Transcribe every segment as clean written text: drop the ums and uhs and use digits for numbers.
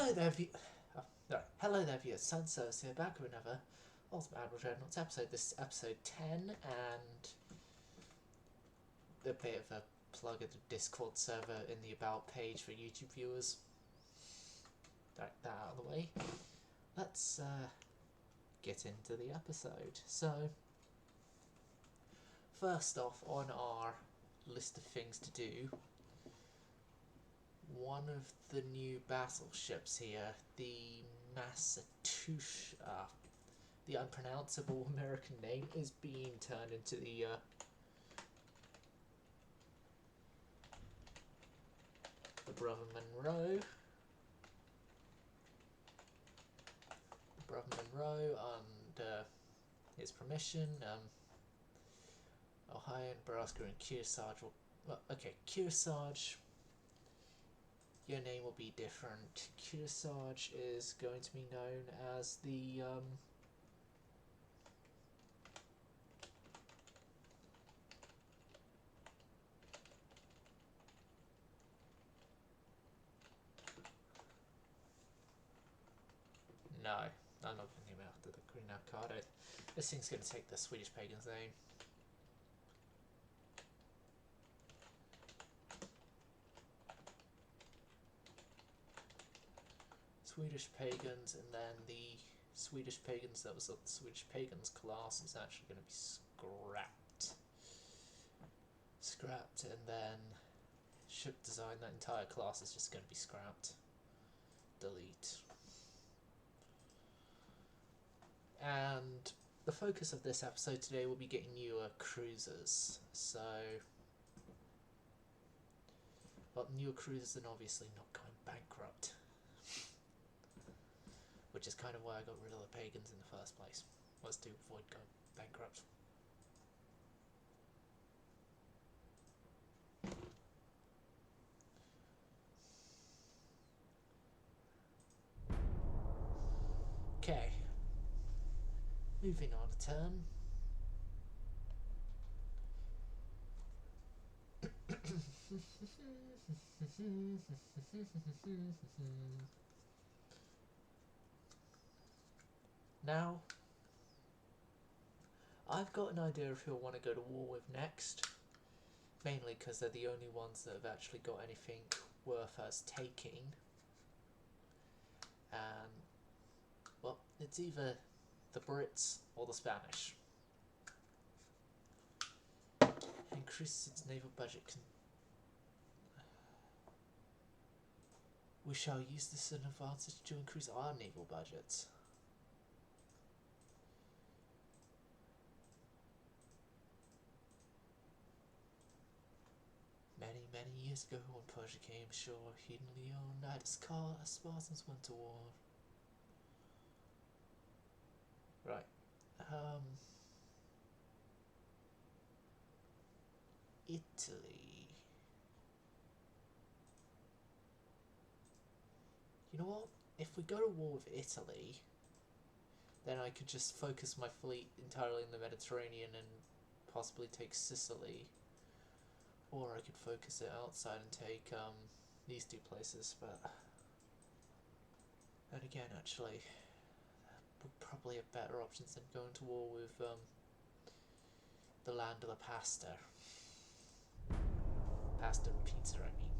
Hello there, hello there, viewers. Sunso's here, back with another Ultimate Admiral Dreadnoughts episode. This is episode 10, and a bit of a plug of the Discord server in the About page for YouTube viewers. Right, that out of the way. Let's get into the episode. So, first off, on our list of things to do, one of the new battleships here, the Massachusetts, the unpronounceable American name, is being turned into the Brother Monroe. The Brother Monroe, under his permission, Ohio, Nebraska, and Kearsarge will. Well, okay, Kearsarge. Your name will be different. Kearsarge is going to be known as the No, I'm not thinking about the Queen Avocado. This thing's going to take the Swedish pagan's name. Swedish pagans, and then the Swedish pagans that was of the Swedish pagans class is actually going to be scrapped, and then ship design, that entire class is just going to be scrapped. Delete. And the focus of this episode today will be getting newer cruisers. So, well, newer cruisers and obviously not going bankrupt. Which is kind of why I got rid of the pagans in the first place, was to avoid going bankrupt. Okay, moving on a turn. Now, I've got an idea of who I want to go to war with next, mainly because they're the only ones that have actually got anything worth us taking. And, well, it's either the Brits or the Spanish. Increases its naval budget. We shall use this as an advantage to increase our naval budgets. Many, many years ago, when Persia came ashore, he and Leon had his car as Spartans went to war. Right. Italy. You know what? If we go to war with Italy, then I could just focus my fleet entirely in the Mediterranean and possibly take Sicily. Or I could focus it outside and take these two places, but then again, actually, we're probably have better options than going to war with the land of the pasta. Pasta and pizza, I mean.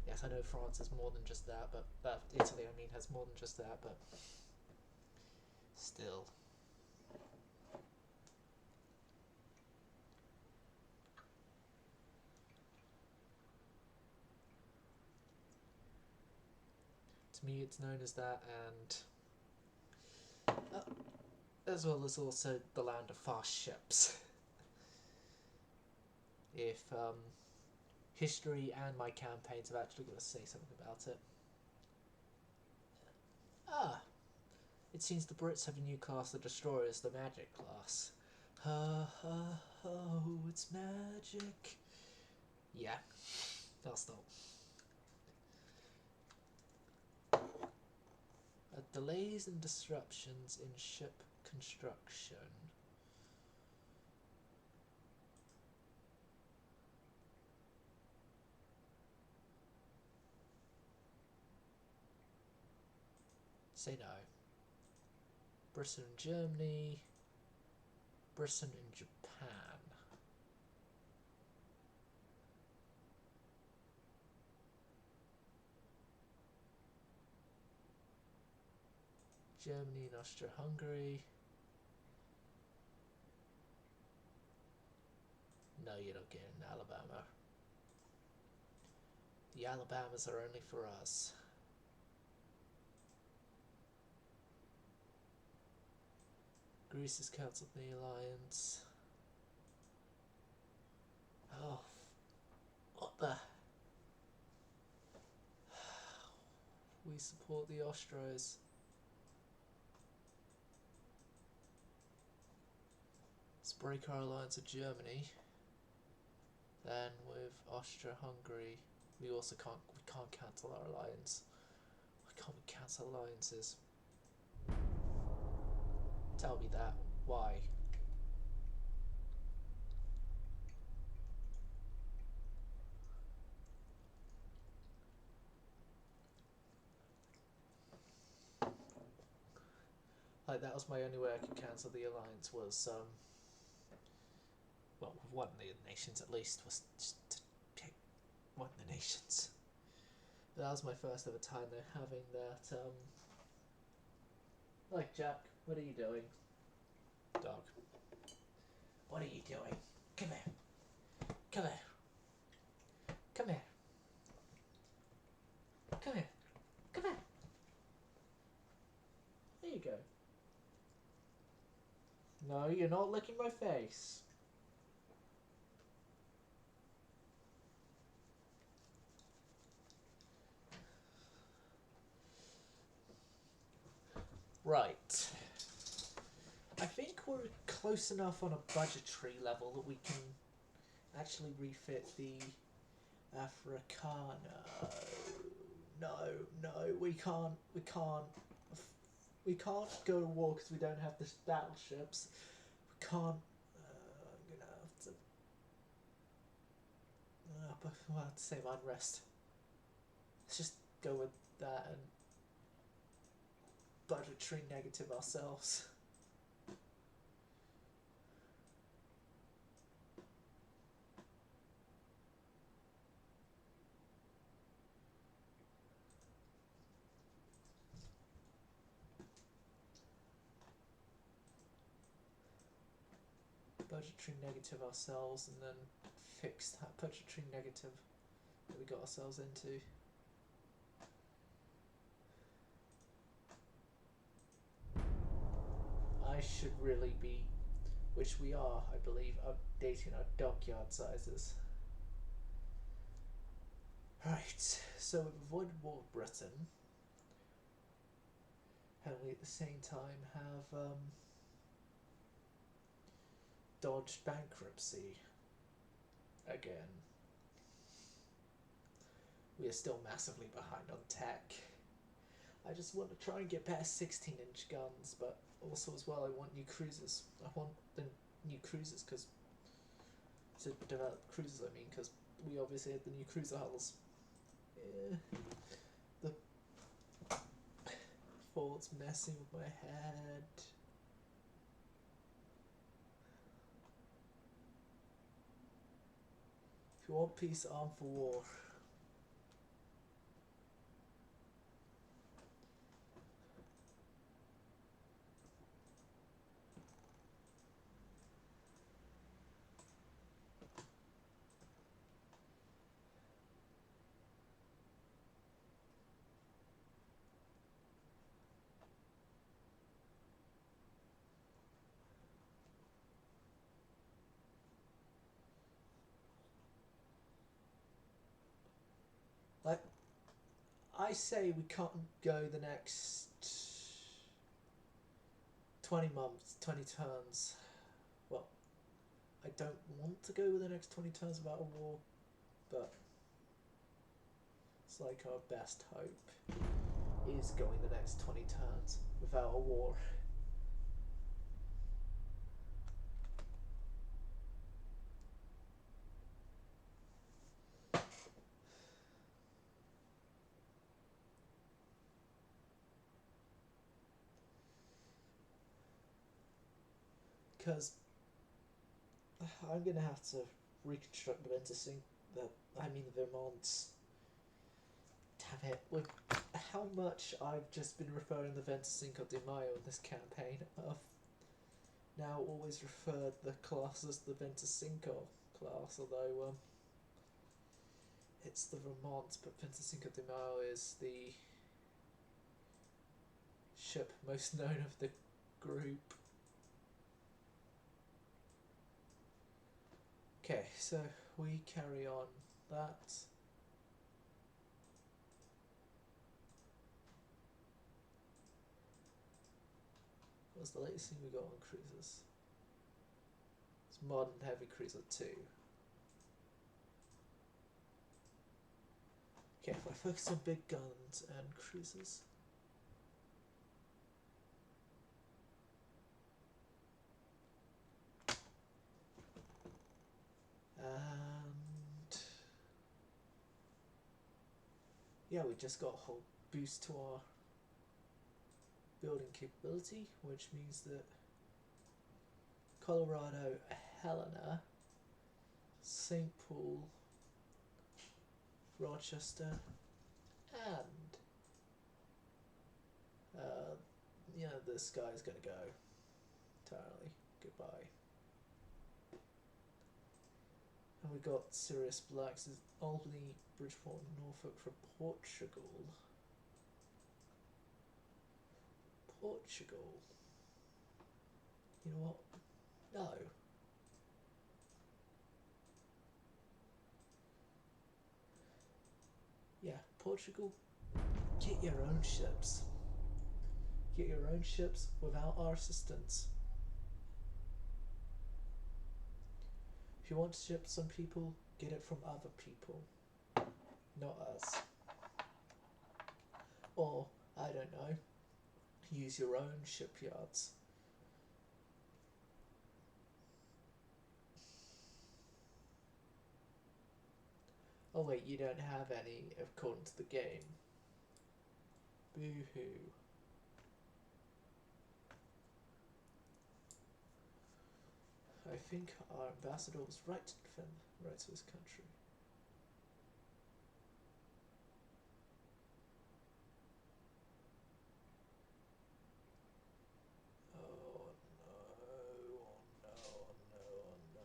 Yes, I know France is more than just that, but Italy, I mean, has more than just that, but still. To me, it's known as that, and as well as also the land of fast ships. If history and my campaigns have actually got to say something about it. It seems the Brits have a new class of destroyers, the Magic class. Ha ha ho, it's magic. Yeah, I'll stop. Delays and disruptions in ship construction. Say no. Britain and Germany. Britain and Japan. Germany and Austria-Hungary. No, you don't get in Alabama. The Alabamas are only for us. Greece has cancelled the alliance. Oh, what the? We support the Austros. Let's break our alliance with Germany. Then with Austria-Hungary, we also can't cancel our alliance. Why can't we cancel alliances? Tell me that. Why? Like, that was my only way I could cancel the alliance was, well, with one of the nations at least, was just to pick one of the nations. But that was my first ever time there having that, Like, Jack, what are you doing? Dog. What are you doing? Come here. Come here. Come here. Come here. Come here. There you go. No, you're not licking my face. Right. I think we're close enough on a budgetary level that we can actually refit the Africana. No, we can't go to war because we don't have the battleships. We can't. I'm gonna have to. But we'll have to save unrest. Let's just go with that and budgetary negative ourselves. Budgetary negative ourselves and then fix that budgetary negative that we got ourselves into. I should really be, which we are, I believe, updating our dockyard sizes. Right, so we've avoided war with Britain, and we at the same time have dodged bankruptcy again. We are still massively behind on tech. I just want to try and get better 16-inch guns, but also as well I want new cruisers. I want the new cruisers because to develop cruisers, I mean, because we obviously have the new cruiser hulls. Yeah. The thought's messing with my head. If you want peace, arm for war. Like, I say we can't go the next 20 months, 20 turns. Well, I don't want to go with the next 20 turns without a war, but it's like our best hope is going the next 20 turns without a war. because I'm gonna have to reconstruct the Ventusink. The Vermonts. Damn it! With how much I've just been referring the Ventusink de Mayo in this campaign, I've now always referred the class as the Ventusinco class, although it's the Vermont, but Ventusinco de Mayo is the ship most known of the group. Okay, so we carry on that. What's the latest thing we got on cruisers? It's modern heavy cruiser 2. Okay, if I focus on big guns and cruisers. And yeah, we just got a whole boost to our building capability, which means that Colorado, Helena, St. Paul, Rochester, and this guy's gonna go entirely. Goodbye. And we got Sirius Blacks, Albany, Bridgeport, Norfolk for Portugal. Portugal. You know what? No. Yeah, Portugal, get your own ships. Get your own ships without our assistance. If you want to ship some people, get it from other people, not us. Or, I don't know, use your own shipyards. Oh wait, you don't have any according to the game. Boo-hoo. I think our ambassador was right to defend the rights of his country. Oh no, oh no, oh no.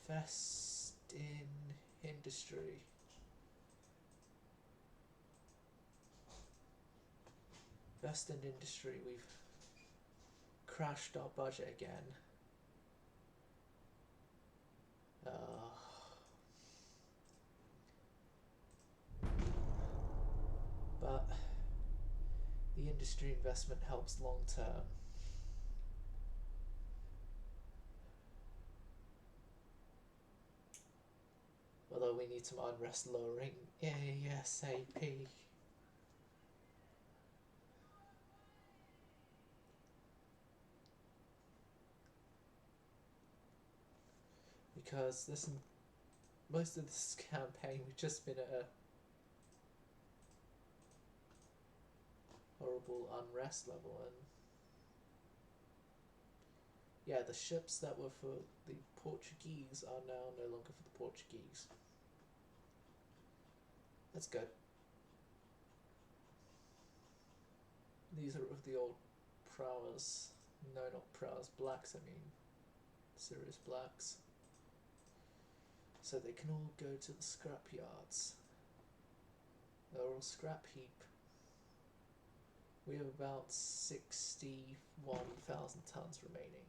Invest in industry. Invest in industry. We've crashed our budget again. But the industry investment helps long term. Although we need some unrest lowering ASAP. Because most of this campaign we've just been at a horrible unrest level, and yeah, the ships that were for the Portuguese are now no longer for the Portuguese. That's good. These are of the old prowess. No, not prowess, blacks, I mean. Sirius Blacks. So they can all go to the scrap yards. They're all scrap heap. We have about 61,000 tons remaining.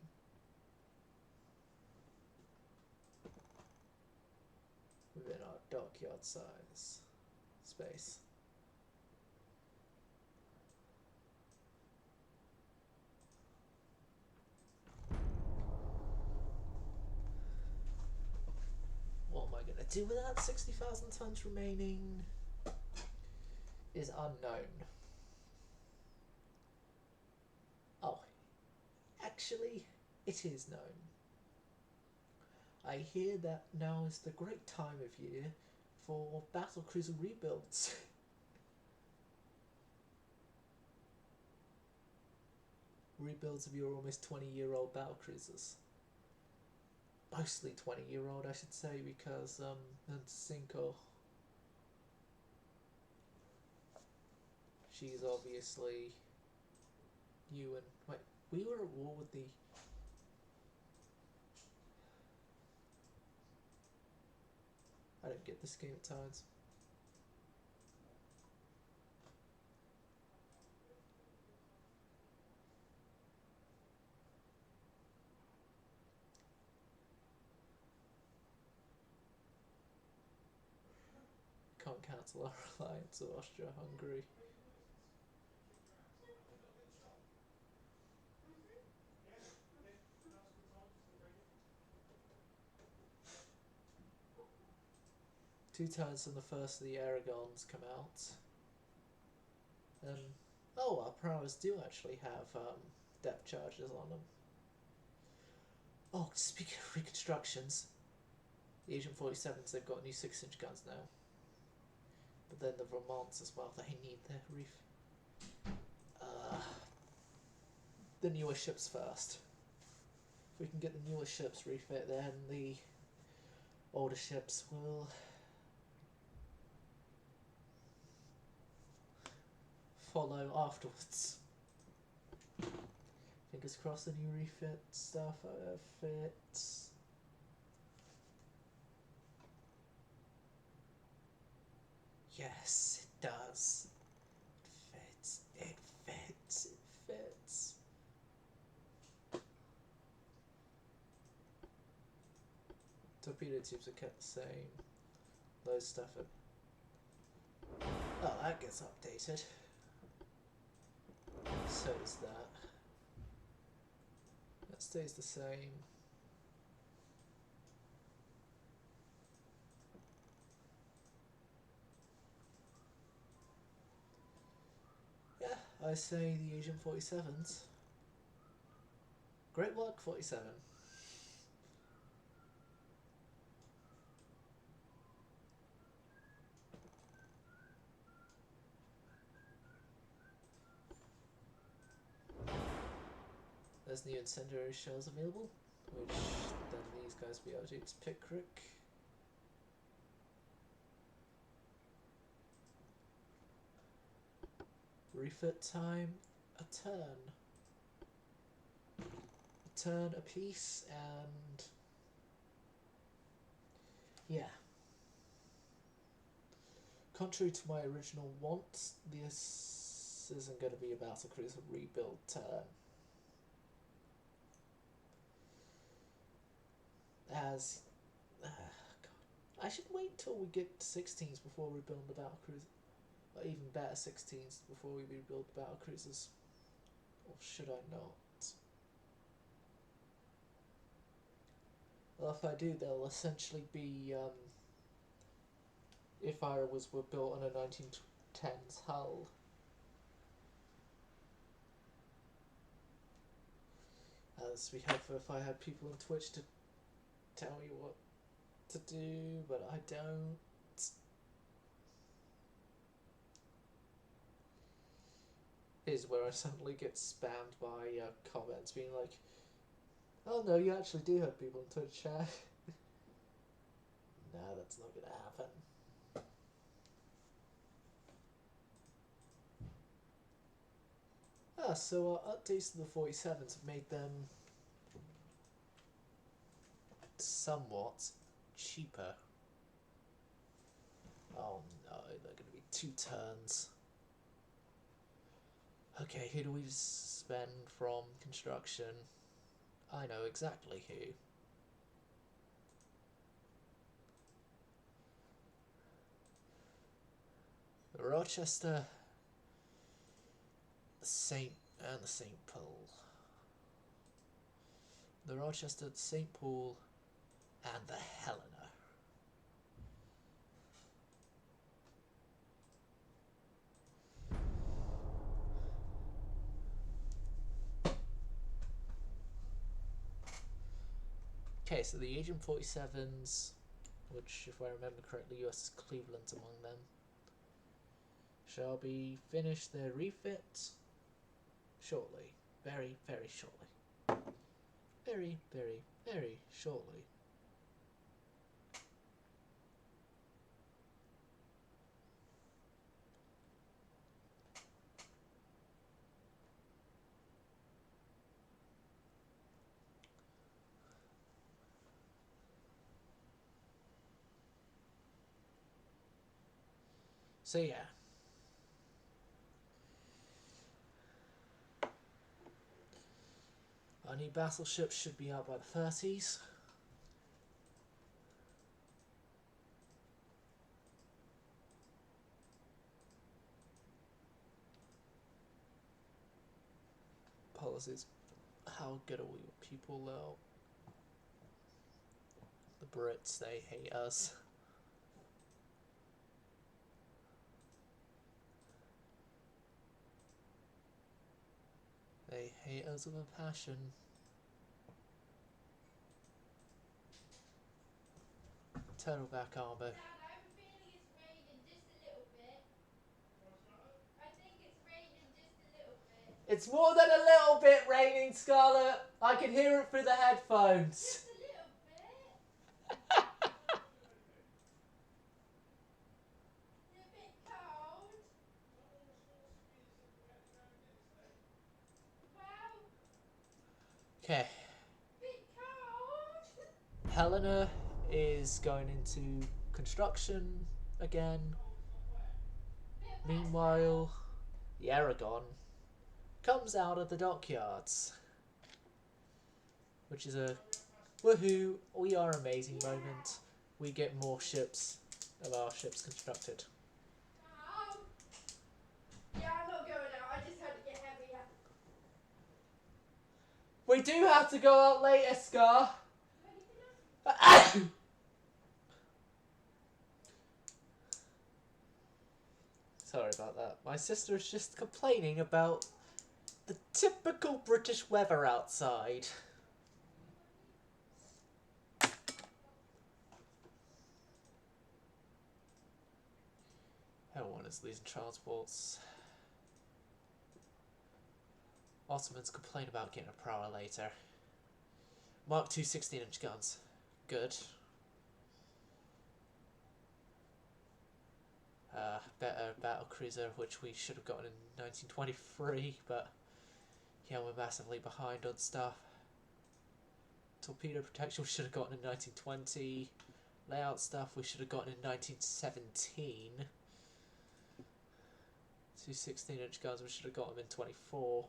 Within our dockyard size space. What am I going to do with that 60,000 tons remaining is unknown. Oh, actually, it is known. I hear that now is the great time of year for battlecruiser rebuilds. rebuilds of your almost 20-year-old battlecruisers. Mostly 20-year-old, I should say, because and Cinco, she's obviously new and wait. We were at war with the. I don't get this game at times. Can't cancel our alliance with Austria-Hungary. Two turns from the first of the Aragons come out. Oh, our prowess do actually have depth charges on them. Oh, speaking of reconstructions, the Agent 47s, they've got new 6-inch guns now. But then the Vermonts as well, they need their the newer ships first. If we can get the newer ships refit, then the older ships will follow afterwards. Fingers crossed the new refit stuff fits. Yes, it does. It fits. Torpedo tubes are kept the same. Those stuff are... Oh, that gets updated. So does that. That stays the same. Yeah, I say the Agent 47s. Great work, 47. There's new incendiary shells available, which then these guys will be able to use Pickrick. Refit time, a turn. A turn apiece, and yeah. Contrary to my original want, this isn't going to be about a cruiser rebuild turn. As God, I should wait till we get to 16s before we build the battle cruiser, or even better 16s before we rebuild the battle cruisers, or should I not? Well, if I do, they'll essentially be if I were built on a 1910s hull. As we have, if I had people on Twitch to tell me what to do, but I don't. Is where I suddenly get spammed by comments being like, "Oh no, you actually do have people on Twitch chat." No, that's not gonna happen. So our updates to the 47s have made them somewhat cheaper. Oh no, they're going to be 2 turns. Okay, who do we spend from construction? I know exactly who. The Rochester, the St. Paul. The Rochester, the St. Paul, and the Helena. Okay, so the Agent 47s, which, if I remember correctly, USS Cleveland's among them, shall be finished their refit shortly. very, very shortly. Very, very, very shortly. So yeah. Our new battleships should be out by the 30s. Policies. How good are we with people though? The Brits, they hate us. They hate us with a passion. Turtleback armor. Dad, I have a feeling it's raining just a little bit. I think it's raining just a little bit. It's more than a little bit raining, Scarlett. I can hear it through the headphones. Just a little bit. Is it a bit cold? Well, Okay. bit cold. Helena is going into construction again. Meanwhile, the Aragon comes out of the dockyards, which is a woohoo, we are amazing moment. We get more ships of our ships constructed. Oh. Yeah, I'm not going out. I just heard it get heavier. We do have to go out later, Scar. Sorry about that. My sister is just complaining about the typical British weather outside. Everyone is losing transports. Ottomans complain about getting a prowler later. Mark II 16-inch guns. Good. Better battle cruiser, which we should have gotten in 1923, but yeah, we're massively behind on stuff. Torpedo protection we should have gotten in 1920. Layout stuff we should have gotten in 1917. Two 16-inch guns we should have got them in 24.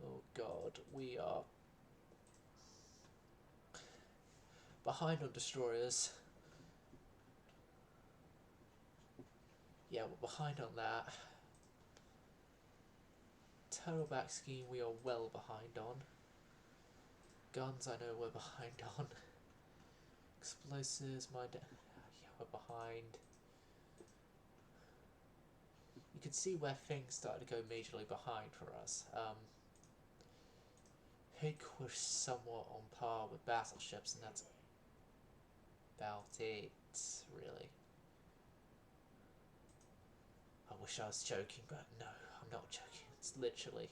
Oh god, we are behind on destroyers. Yeah, we're behind on that. Turtleback scheme we are well behind on. Guns I know we're behind on. Explosives, yeah, we're behind. You can see where things started to go majorly behind for us. I think we're somewhat on par with battleships, and that's about it, really. I wish I was joking, but no, I'm not joking. It's literally,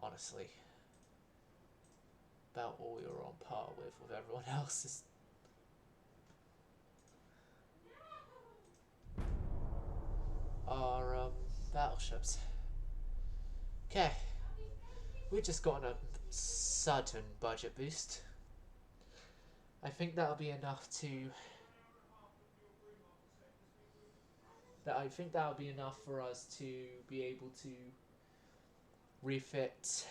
honestly, about all we were on par with everyone else's. Our battleships. Okay, we just got a sudden budget boost. I think that'll be enough to. I think that'll be enough for us to be able to refit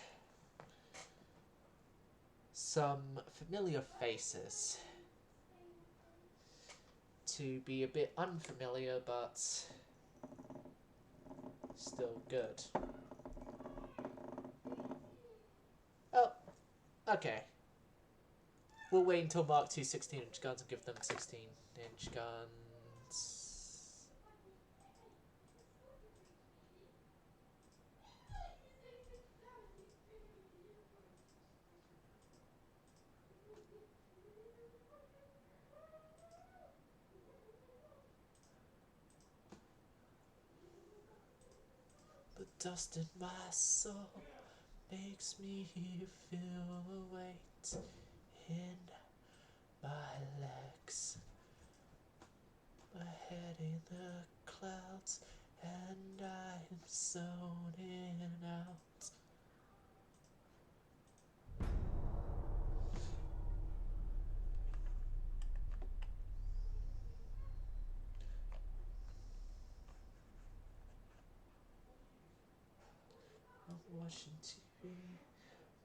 some familiar faces to be a bit unfamiliar, but still good. Oh, okay. We'll wait until Mark II 16-inch guns and give them 16-inch guns. But dust in my soul makes me feel a weight in my legs. My head in the clouds, and I'm zoning out. I'm watching TV,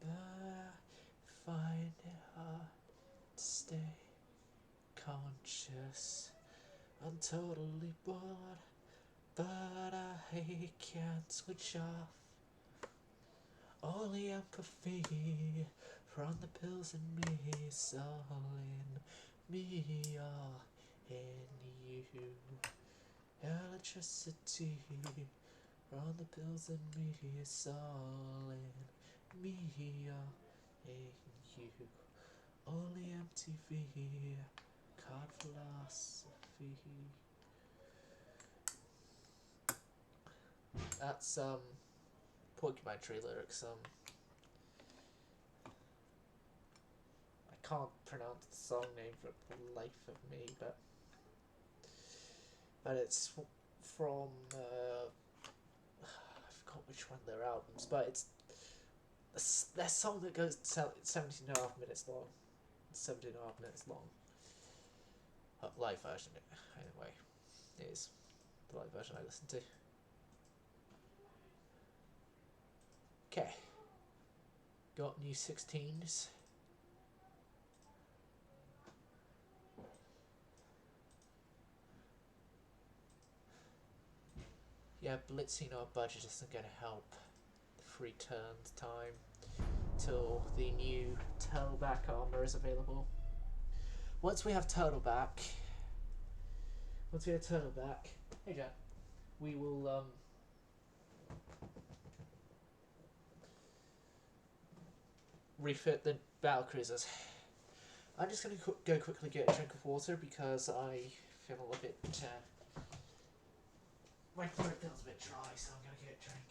but I find it hard to stay conscious. I'm totally bored, but I can't switch off. Only empathy from the pills in me, it's all in me, all in you. Electricity from the pills in me, it's all in me, all in you. Only MTV, card philosophy. That's Porcupine Tree lyrics. I can't pronounce the song name for the life of me, but it's from I forgot which one of their albums, but it's their song that goes 17.5 minutes long. 17.5 minutes long. Live version, anyway, is the live version I listen to. Okay, got new 16s. Yeah, blitzing our budget isn't going to help the free turns time till the new turtleback armor is available. Once we have turtleback, hey Jack, we will refit the battle cruisers. I'm just going to go quickly get a drink of water because I feel a little bit. My throat feels a bit dry, so I'm going to get a drink.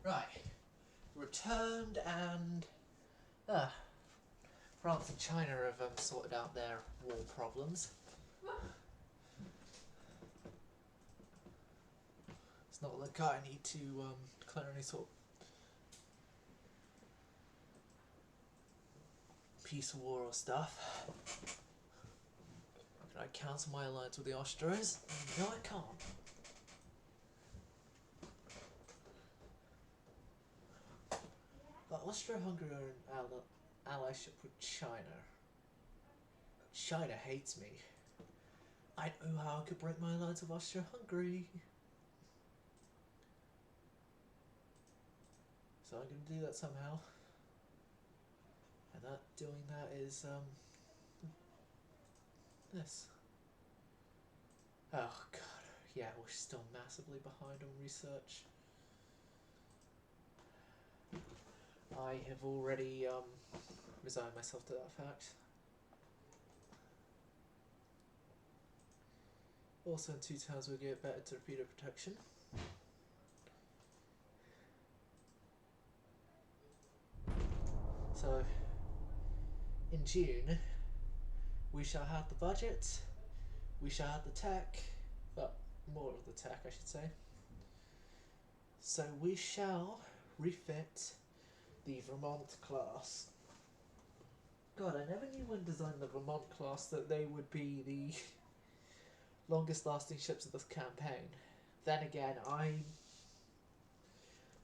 Right, returned, and France and China have sorted out their war problems. It's not like I need to declare any sort of peace or war or stuff. Can I cancel my alliance with the Austrians? No, I can't. But Austria-Hungary are in allyship with China. China hates me. I know how I could break my alliance with Austria-Hungary. So I'm going to do that somehow. And doing that is this. Oh god, yeah, we're still massively behind on research. I have already resigned myself to that fact. Also in 2 turns we'll get better torpedo protection. So in June we shall have the budget, we shall have the tech, well, more of the tech I should say. So we shall refit the Vermont class. God, I never knew when designing the Vermont class that they would be the longest lasting ships of this campaign. Then again, I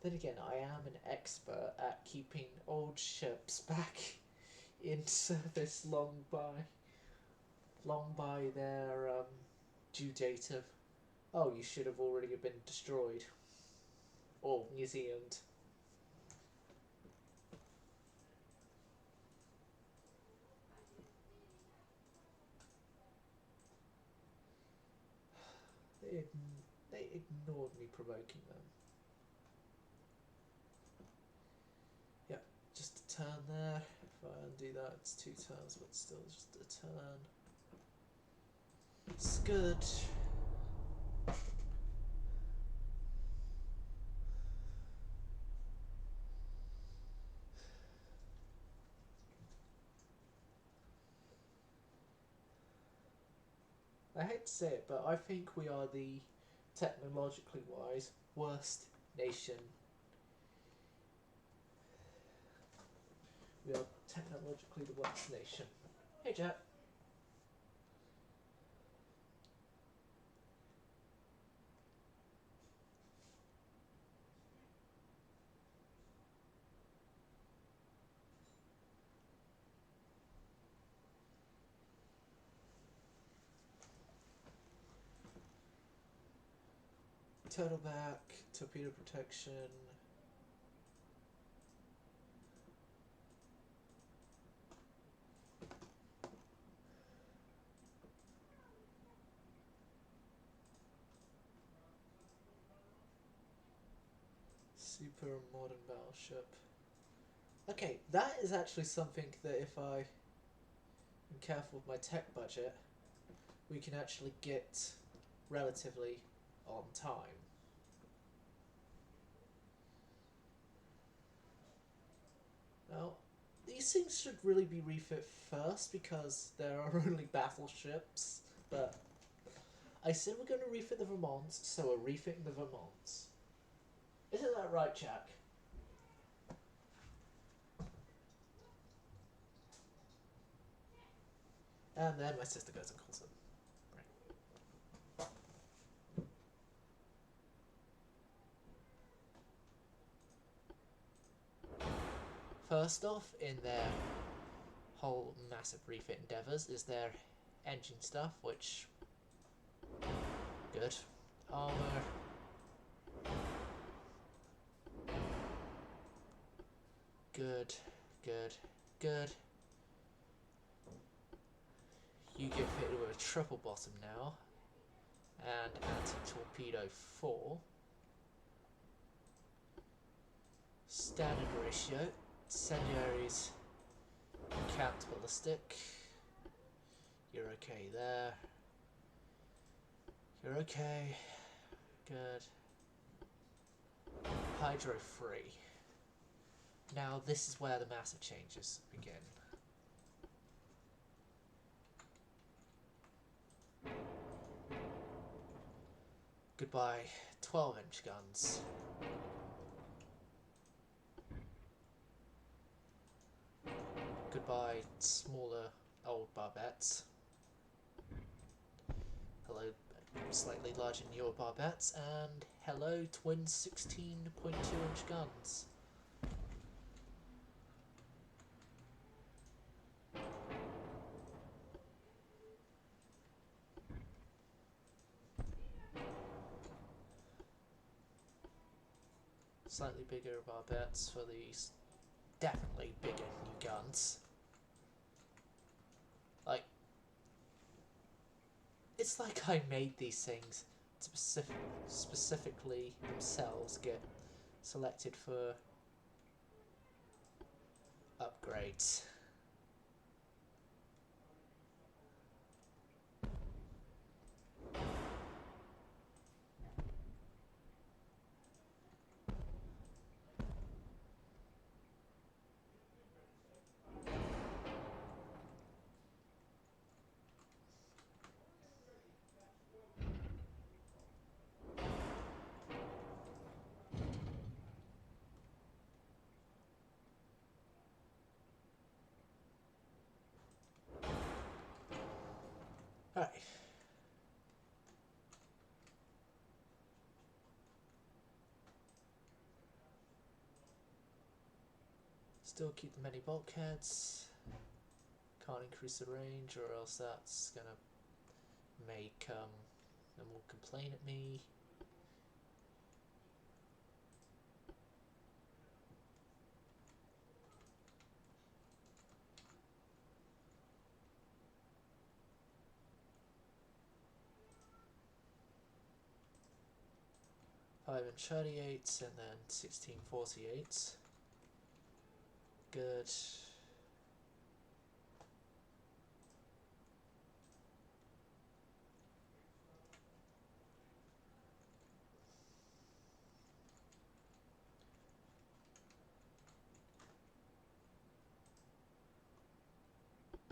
am an expert at keeping old ships back in service long by their due date of, oh, you should have already been destroyed or museumed. They ignored me provoking them. Yep, just a turn there. If I undo that, it's 2 turns, but still just a turn. It's good. I hate to say it, but I think we are the, technologically wise, worst nation. We are technologically the worst nation. Hey, Jack. Turtleback, torpedo protection. Super modern battleship. Okay, that is actually something that if I am careful with my tech budget, we can actually get relatively on time. Now, these things should really be refit first because there are only battleships, but I said we're going to refit the Vermonts, so we're refitting the Vermonts. Isn't that right, Jack? And then my sister goes and calls them. Right. First off, in their whole massive refit endeavours is their engine stuff, which... good. Armour. Good, good, good. You get fitted with a triple bottom now, and anti-torpedo 4. Standard ratio, incendiaries, capped ballistic. You're okay there. You're okay. Good. Hydro free. Now this is where the massive changes begin. Goodbye, 12-inch guns. Goodbye, smaller old barbettes. Hello, slightly larger newer barbettes, and hello, twin 16.2-inch guns. Slightly bigger barbettes for these definitely bigger new guns. Like, it's like I made these things to specifically themselves get selected for upgrades. Right. Still keep the many bulkheads. Can't increase the range, or else that's gonna make them will complain at me. Five and 38, and then 1648. Good.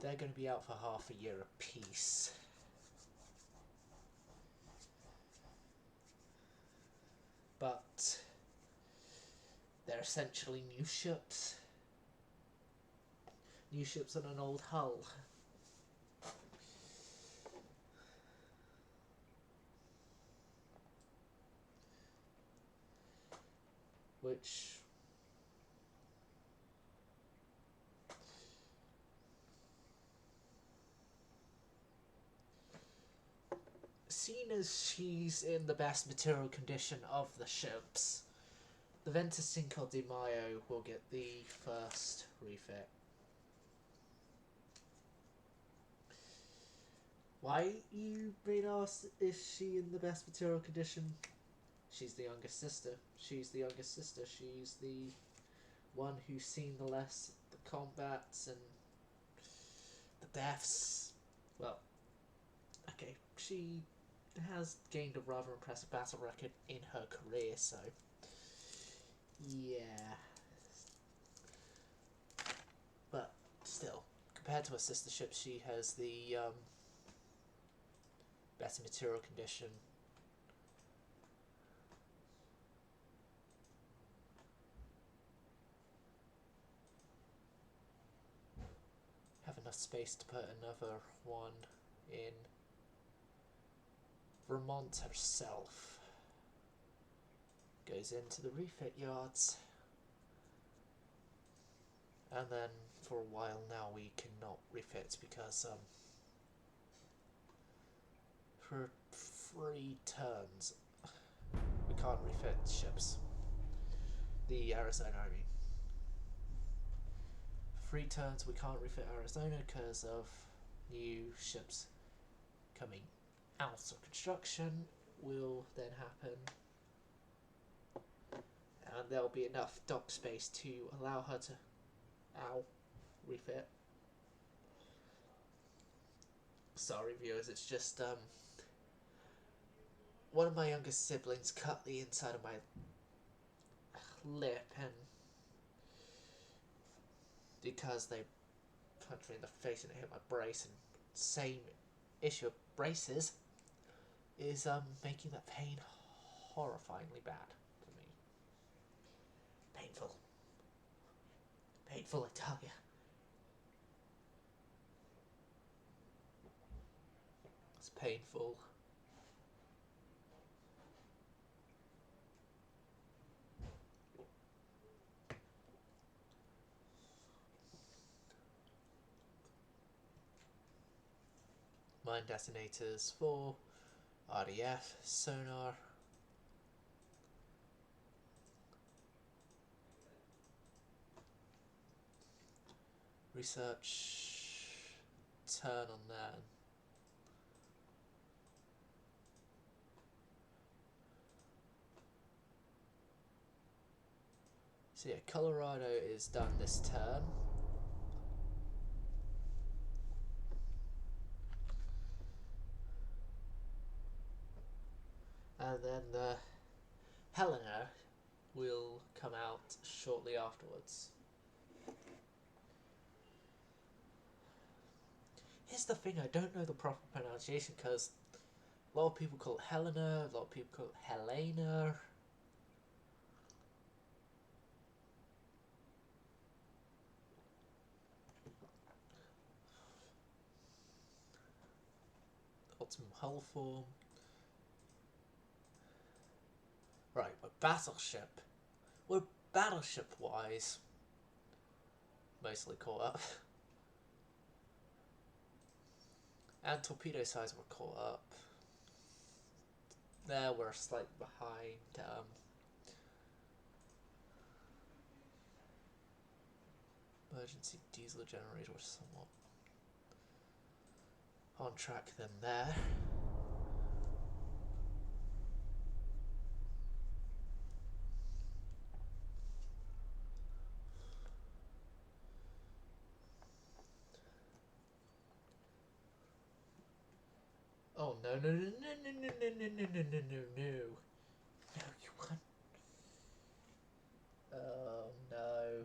They're going to be out for half a year apiece. But they're essentially new ships. New ships on an old hull. Which seen as she's in the best material condition of the ships, the Ventus Cinco de Mayo will get the first refit. Why, you may ask, is she in the best material condition? She's the youngest sister. She's the youngest sister. She's the one who's seen the less the combats and the deaths. Well, okay, she has gained a rather impressive battle record in her career, so yeah. But still, compared to her sister ship, she has the better material condition. Have enough space to put another one in. Vermont herself goes into the refit yards, and then for a while now we cannot refit because for 3 turns we can't refit ships. The Arizona, I mean. 3 turns we can't refit Arizona because of new ships coming out of construction. Will then happen, and there'll be enough dock space to allow her to refit. Sorry viewers, it's just one of my youngest siblings cut the inside of my lip, and because they punched me in the face and it hit my brace, and same issue of braces is making that pain horrifyingly bad for me. Painful. Painful, I tell ya. It's painful. Mine detonators for RDF, sonar. Research, turn on that. So yeah, Colorado is done this turn. And then the Helena will come out shortly afterwards. Here's the thing, I don't know the proper pronunciation because a lot of people call it Helena, a lot of people call it Helena. Optimum hull form. Right, but battleship. Well, battleship wise, mostly caught up. And torpedo sides were caught up. There we're slightly behind. Emergency diesel generator was somewhat on track then there. Oh no no no no no no no no no no no no no. No, you can't. Oh no.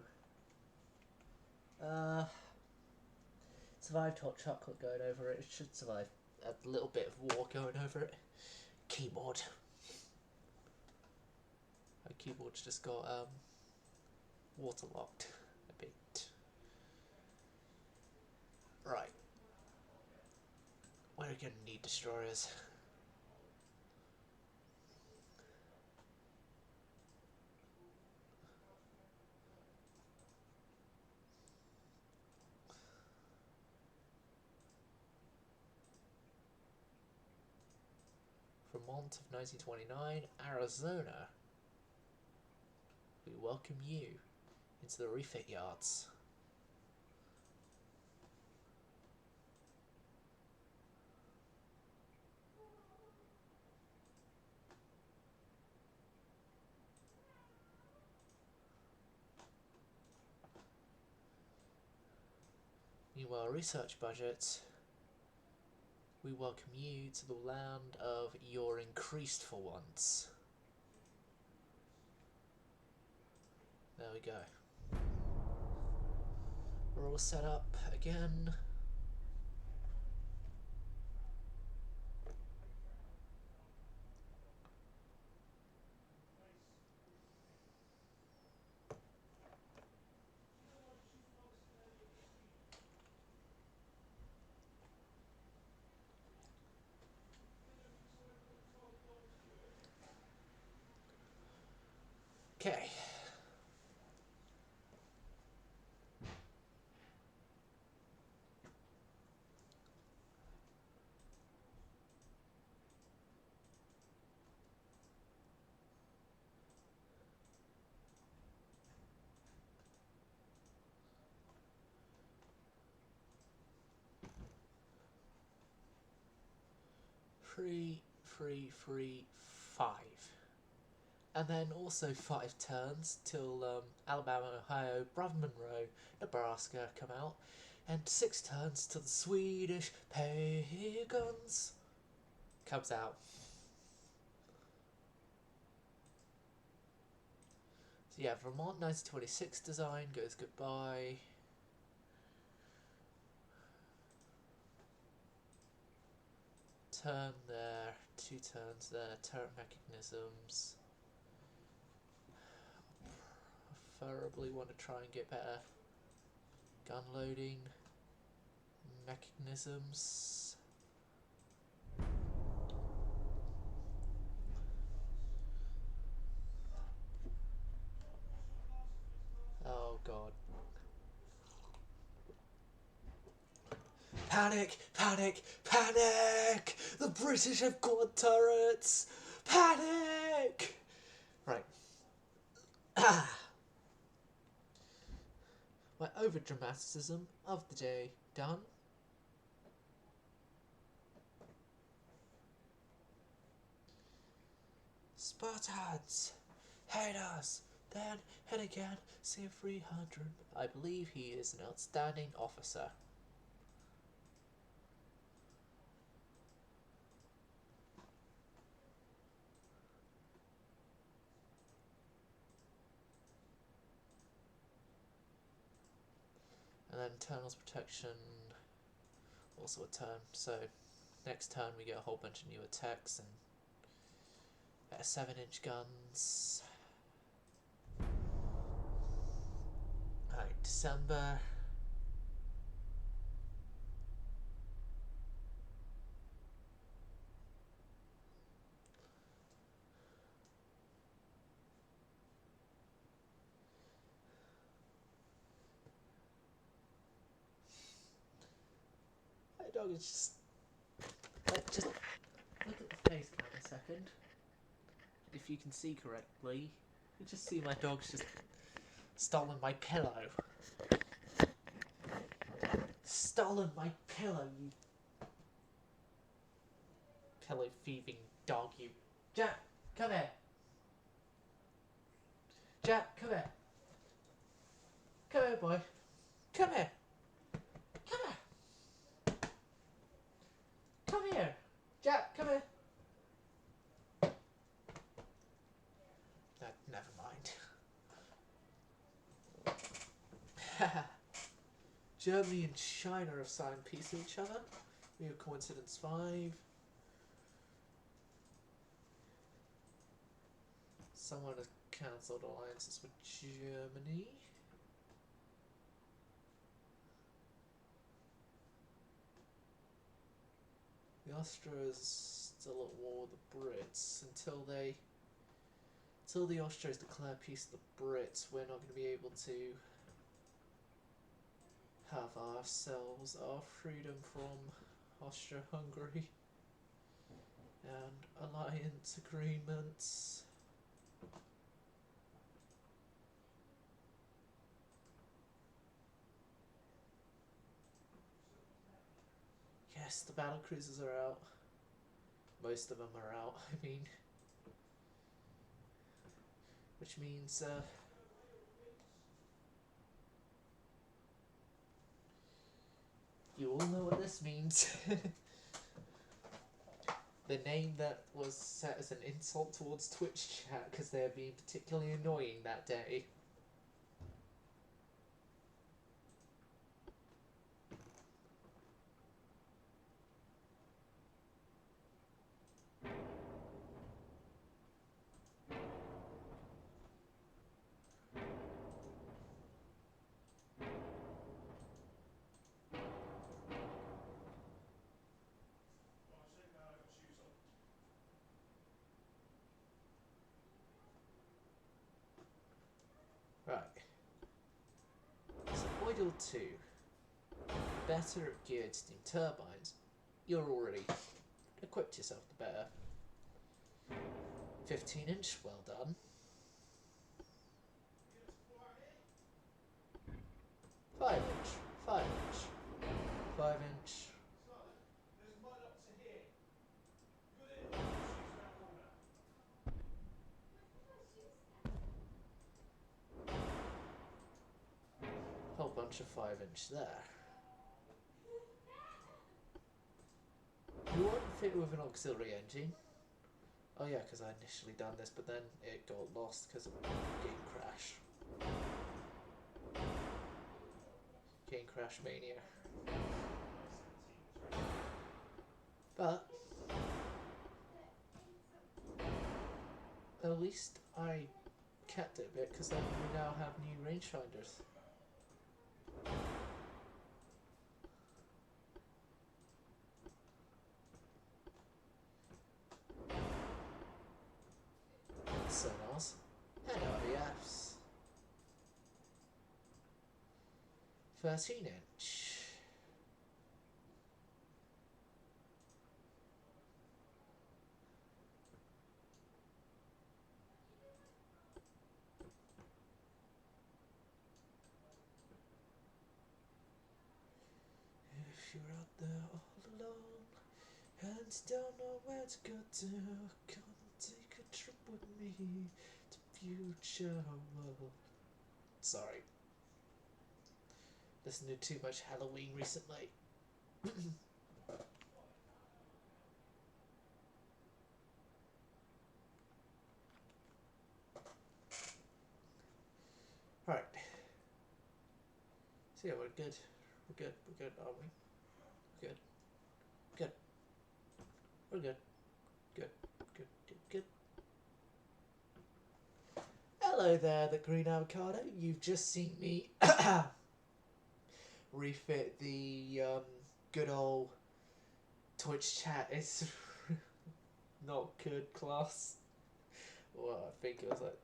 Survived hot chocolate going over it. It should survive a little bit of war going over it. Keyboard. My keyboard's just got waterlocked a bit. Right. We're gonna need destroyers. Vermont of 1929, Arizona. We welcome you into the refit yards. Meanwhile, research budget. We welcome you to the land of your increased for once. There we go. We're all set up again. Okay. Free, 5. And then also 5 turns till Alabama, Ohio, Brother Monroe, Nebraska come out. And 6 turns till the Swedish pagans comes out. So yeah, Vermont 1926 design goes goodbye. Turn there, 2 turns there, turret mechanisms. Preferably want to try and get better gun loading mechanisms. Oh god. Panic! Panic! Panic! The British have got turrets! Panic! Right. My over-dramaticism of the day done. Spartans! Hate us! Then, and again, see 300. I believe he is an outstanding officer. And then internals protection, also a turn. So next turn we get a whole bunch of new attacks and better 7-inch guns. Alright, December. That dog is just... Like, just look at the face cam a second. If you can see correctly, you just see my dog's just stolen my pillow. Stolen my pillow, you pillow thieving dog, you. Jack, come here. Jack, come here. Come here, boy. Come here. Come here. Come here. Jack, come here. No, never mind. Germany and China have signed peace with each other. We have coincidence 5. Someone has cancelled alliances with Germany. The Austrians still at war with the Brits until the Austrians declare peace with the Brits. We're not going to be able to have ourselves our freedom from Austria-Hungary and alliance agreements. Yes, the battle cruisers are out. Most of them are out, I mean. Which means, you all know what this means. The name that was set as an insult towards Twitch chat because they're being particularly annoying that day. Right. So Oidal 2, better at geared steam turbines. You're already equipped yourself the better. 15-inch, well done. 5-inch, 5-inch, 5-inch. Whole bunch of 5-inch there. You won't fit with an auxiliary engine. Oh yeah, because I initially done this, but then it got lost because of game crash. Game crash mania. But at least I kept it a bit because then we now have new rangefinders. Sonars and RDFs. 13-inch. If you're out there all alone and don't know where to go to, come take a trip with me to future world. Sorry. Listened to too much Halloween recently. Right. So yeah, we're good. We're good. We're good, aren't we? Good. Good. We're good. Good. Good. Good. Good. Hello there, the green avocado. You've just seen me refit the good old Twitch chat. It's not good class. Well, I think it was like.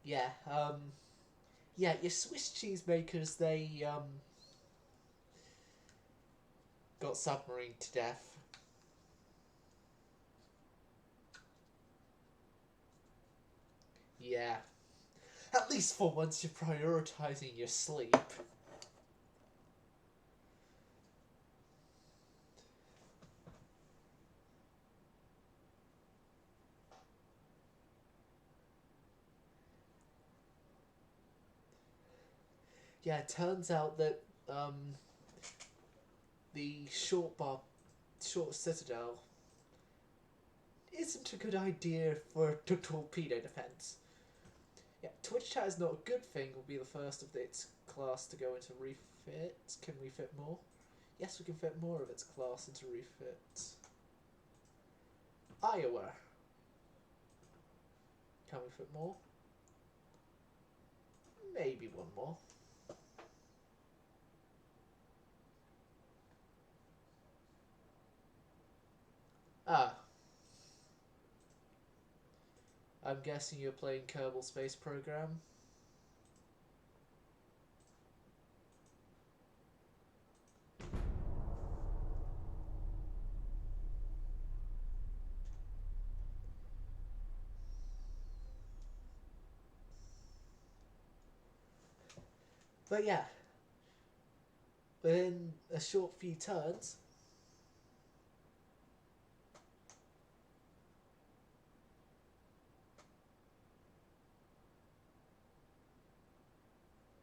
Yeah, yeah, your Swiss cheese makers, they, got submarined to death. Yeah. At least for once you're prioritising your sleep. Yeah, it turns out that, the short citadel isn't a good idea for torpedo defense. Yeah, Twitch chat is not a good thing. Will be the first of its class to go into refit. Can we fit more? Yes, we can fit more of its class into refit. Iowa. Can we fit more? Maybe one more. Ah. I'm guessing you're playing Kerbal Space Program. But yeah, within a short few turns,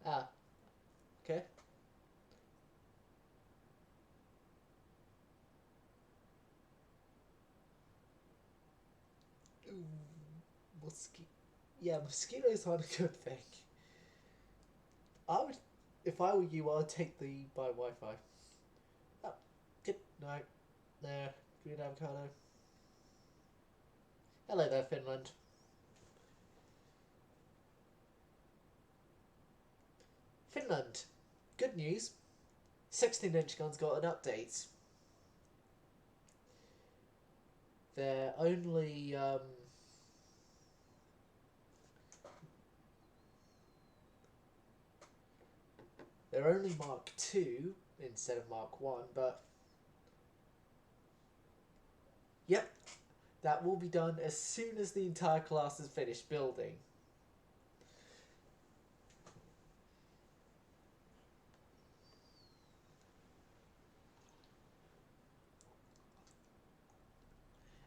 ah, okay. Ooh, yeah, mosquitoes aren't a good thing. I would, if I were you, I'd take the buy Wi-Fi. Oh, good night. There, green avocado. Hello there, Finland. Finland, good news. 16-inch guns got an update. They're only Mark II instead of Mark I, but yep, that will be done as soon as the entire class is finished building.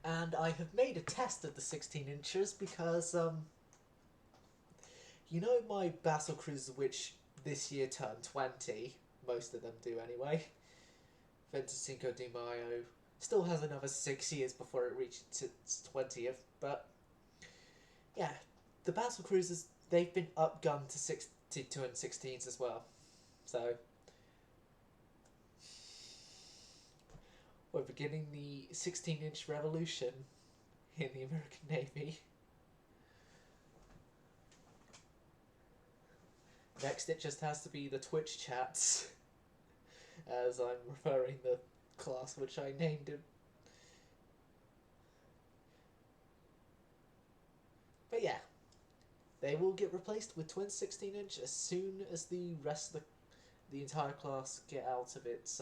And I have made a test of the 16 inches because, you know my battle cruiser, which this year turned 20, most of them do anyway, Veinticinco de Mayo, still has another 6 years before it reaches its 20th, but yeah, the battle cruisers, they've been upgunned to 216s as well, so we're beginning the 16-inch revolution in the American Navy. Next, it just has to be the Twitch chats, as I'm referring the class which I named him. But yeah, they will get replaced with twin 16-inch as soon as the rest of the entire class get out of its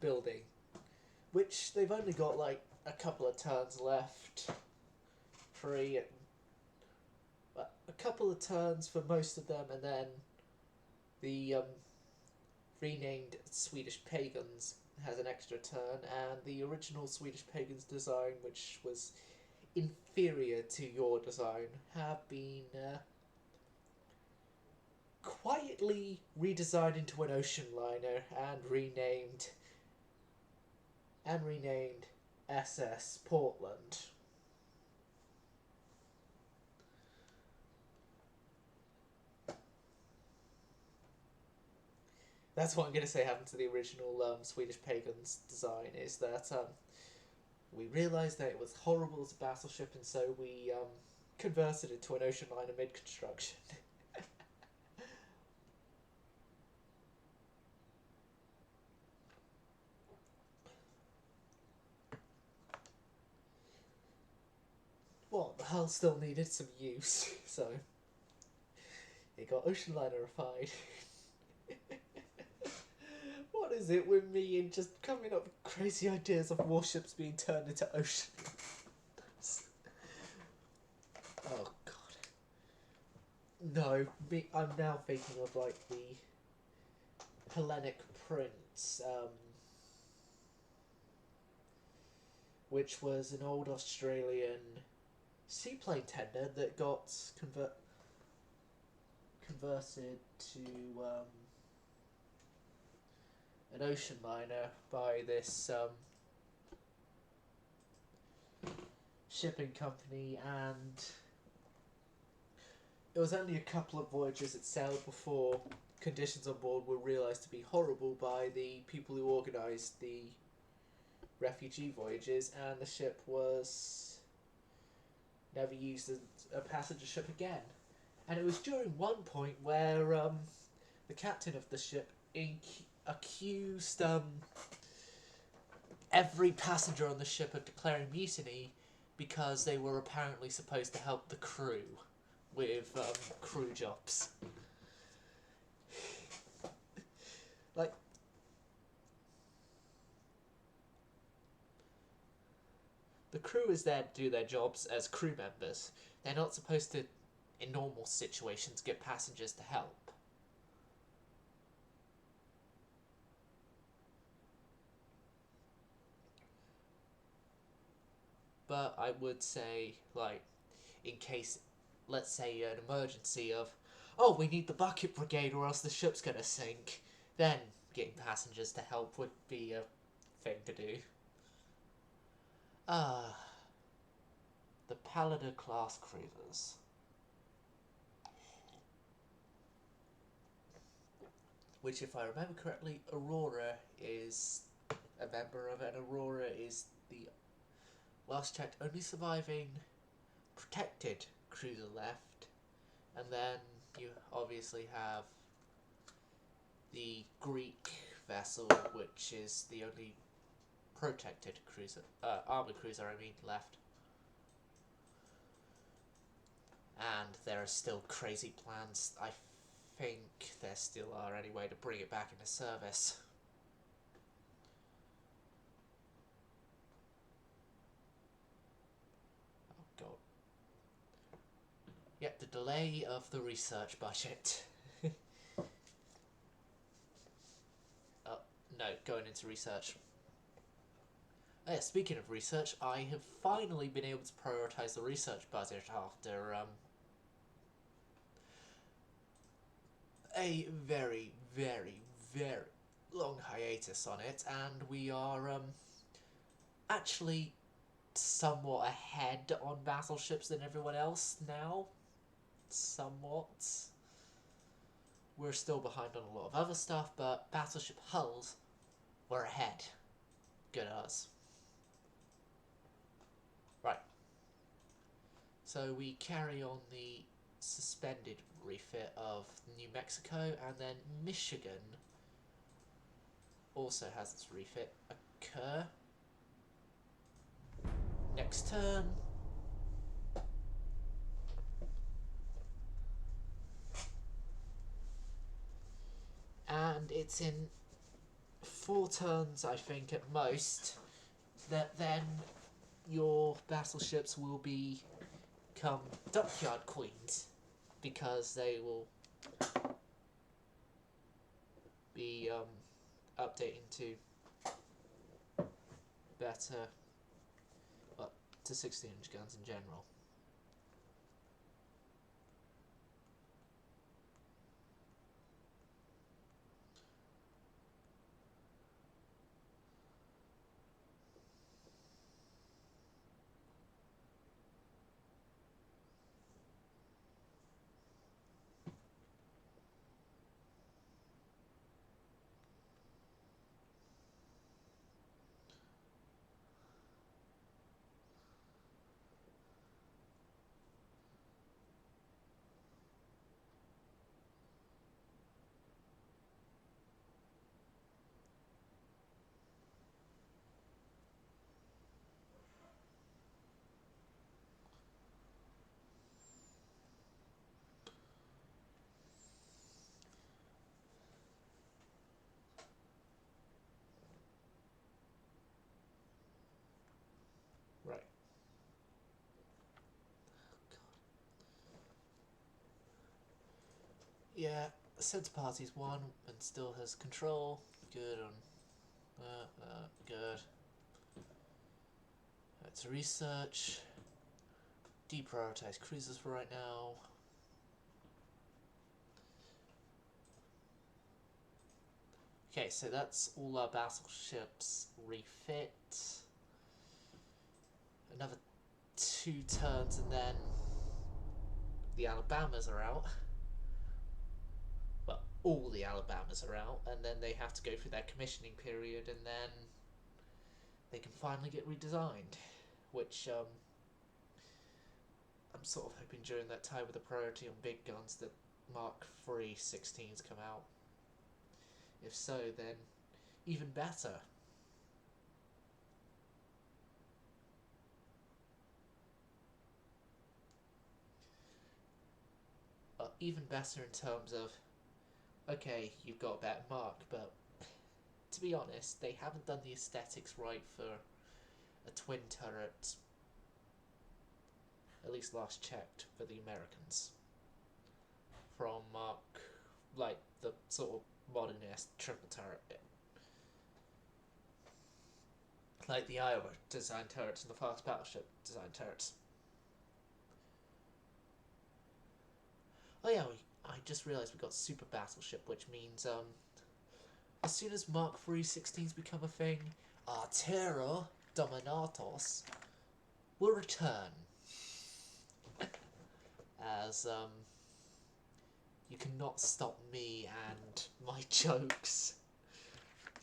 building, which they've only got like a couple of turns left. A couple of turns for most of them, and then the renamed Swedish Pagans has an extra turn, and the original Swedish Pagans design, which was inferior to your design, have been quietly redesigned into an ocean liner and renamed SS Portland. That's what I'm going to say happened to the original Swedish Pagans design, is that we realised that it was horrible as a battleship, and so we converted it to an ocean liner mid-construction. Well, the hull still needed some use, so it got ocean linerified. What is it with me and just coming up with crazy ideas of warships being turned into ocean? Oh god. No, I'm now thinking of like the Hellenic Prince, which was an old Australian seaplane tender that got converted to an ocean liner by this shipping company, and it was only a couple of voyages it sailed before conditions on board were realised to be horrible by the people who organised the refugee voyages, and the ship was never used as a passenger ship again. And it was during one point where the captain of the ship accused every passenger on the ship of declaring mutiny because they were apparently supposed to help the crew with crew jobs. Like, the crew is there to do their jobs as crew members. They're not supposed to, in normal situations, get passengers to help. But I would say, like, in case, let's say, an emergency of, oh, we need the bucket brigade or else the ship's gonna sink, then getting passengers to help would be a thing to do. The Paladin class cruisers. Which, if I remember correctly, Aurora is a member of it, and Aurora is the last checked only surviving protected cruiser left. And then you obviously have the Greek vessel, which is the only protected cruiser, armoured cruiser, left. And there are still crazy plans. I think there still are anyway to bring it back into service. Oh god. Yep, the delay of the research budget. Oh, no, going into research. Oh, yeah, speaking of research, I have finally been able to prioritise the research budget after a very, very, very long hiatus on it, and we are actually somewhat ahead on battleships than everyone else now. Somewhat. We're still behind on a lot of other stuff, but battleship hulls, we're ahead. Good at us. Right. So we carry on the suspended refit of New Mexico, and then Michigan also has its refit occur. Next turn. And it's in 4 turns, I think, at most, that then your battleships will become dockyard queens, because they will be updating to better, to 16-inch guns in general. Yeah, centre party's won and still has control. Good on. Good. Let's research. Deprioritize cruisers for right now. Okay, so that's all our battleships refit. Another 2 turns and then the Alabamas are out. Well, all the Alabamas are out, and then they have to go through their commissioning period, and then they can finally get redesigned, which I'm sort of hoping during that time with the priority on big guns that Mark III 16s come out. If so, then even better. Even better in terms of, okay, you've got a better Mark, but to be honest, they haven't done the aesthetics right for a twin turret, at least last checked, for the Americans. From Mark, like the sort of modernist triple turret bit. Like the Iowa design turrets and the fast battleship design turrets. Oh yeah, I just realised we got super battleship, which means as soon as Mark III 16s become a thing, Artero Dominatos will return. As you cannot stop me and my jokes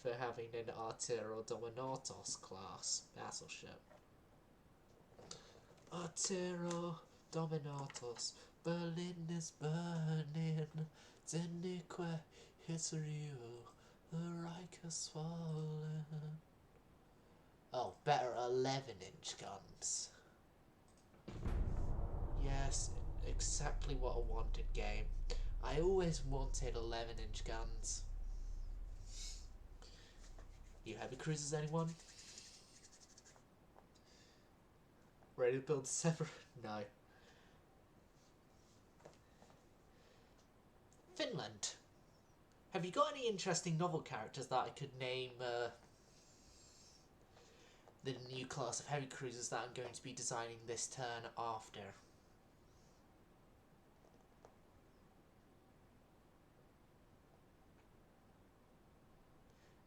for having an Artero Dominatos class battleship. Artero Dominatos, Berlin is burning, Zenique hits Rio, the Reich has fallen. Oh, better 11-inch guns. Yes, exactly what I wanted, game. I always wanted 11-inch guns. You heavy cruisers, anyone? Ready to build separate? No. Finland. Have you got any interesting novel characters that I could name the new class of heavy cruisers that I'm going to be designing this turn after?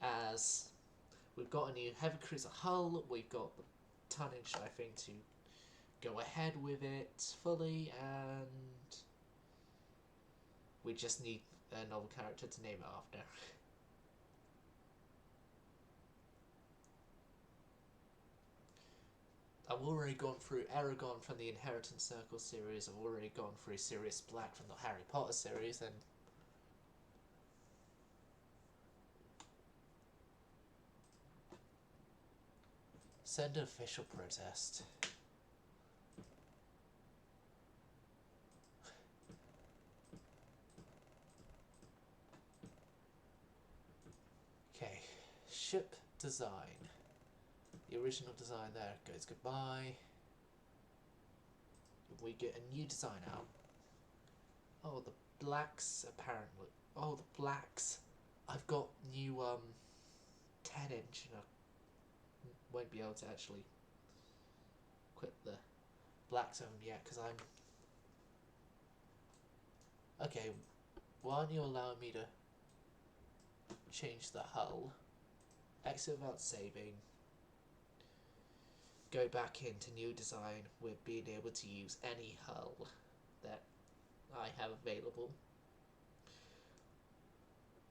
As we've got a new heavy cruiser hull, we've got the tonnage, I think, to go ahead with it fully, and we just need a novel character to name it after. I've already gone through Aragon from the Inheritance Circle series, I've already gone through Sirius Black from the Harry Potter series, and send an official protest. Okay, ship design. The original design there goes goodbye. We get a new design out. Oh, the blacks apparently. Oh, the blacks. I've got new 10-inch, and I won't be able to actually quit the blacks of them yet because I'm. Okay, why aren't you allowing me to change the hull? Exit without saving. Go back into new design with being able to use any hull that I have available.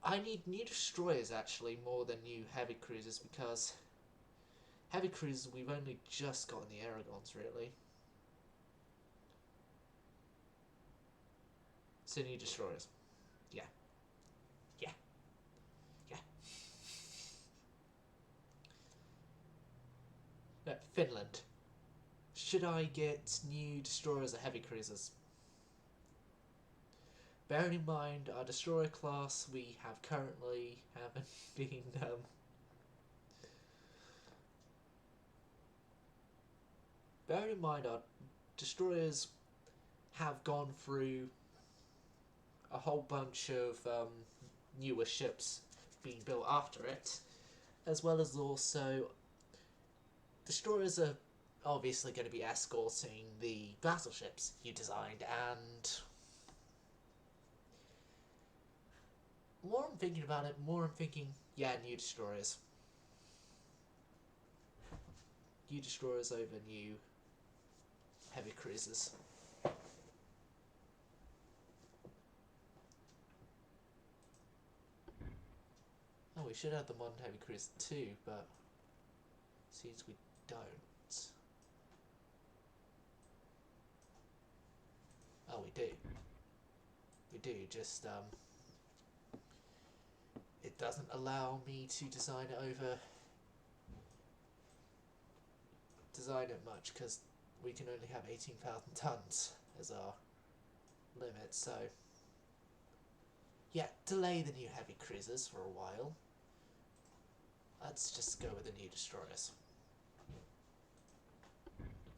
I need new destroyers actually more than new heavy cruisers because heavy cruisers we've only just gotten the Aragons really. So new destroyers. Yeah. Yeah. Yeah. Finland. Should I get new destroyers or heavy cruisers? Bearing in mind our destroyer class we have currently haven't been bearing in mind our destroyers have gone through a whole bunch of newer ships being built after it, as well as also destroyers are obviously going to be escorting the battleships you designed, and more I'm thinking about it, more I'm thinking, yeah, new destroyers. New destroyers over new heavy cruisers. Oh, we should have the modern heavy cruiser too, but seems we don't. Oh, we do. We do, just it doesn't allow me to design it much, because we can only have 18,000 tons as our limit, so yeah, delay the new heavy cruisers for a while. Let's just go with the new destroyers.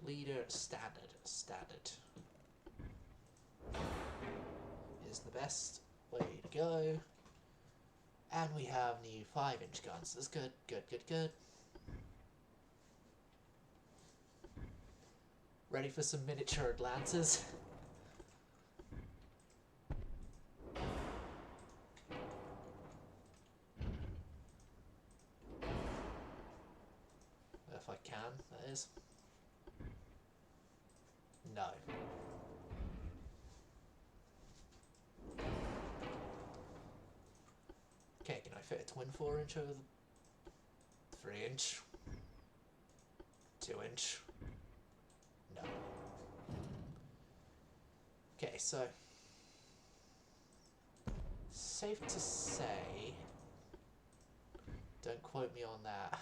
Leader, standard is the best way to go. And we have new 5-inch guns. That's good. Ready for some miniature Atlantas? If I can, that is. No. Okay, can I fit a twin 4-inch over the 3-inch? 2-inch? No. Okay, so safe to say, don't quote me on that.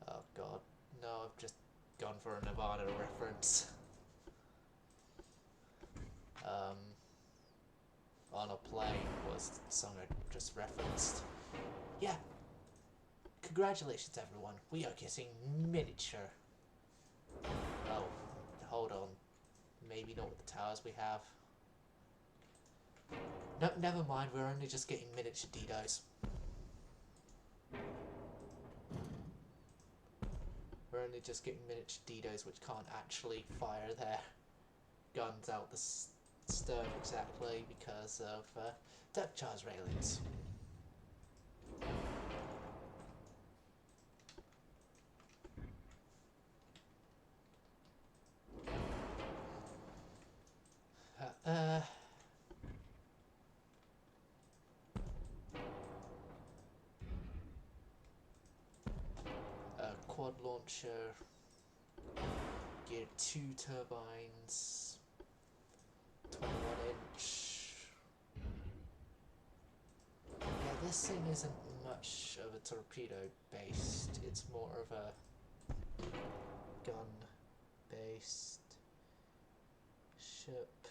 Oh god, no, I've just gone for a Nevada reference. On a Plane was the song I just referenced. Yeah. Congratulations everyone, we are getting miniature. Oh, hold on. Maybe not with the towers we have. No, never mind, we're only just getting miniature Didos. We're only just getting miniature Didos which can't actually fire their guns out the stern exactly because of depth charge railings. Quad launcher, geared 2 turbines, 21-inch. Yeah, this thing isn't much of a torpedo based, it's more of a gun based ship.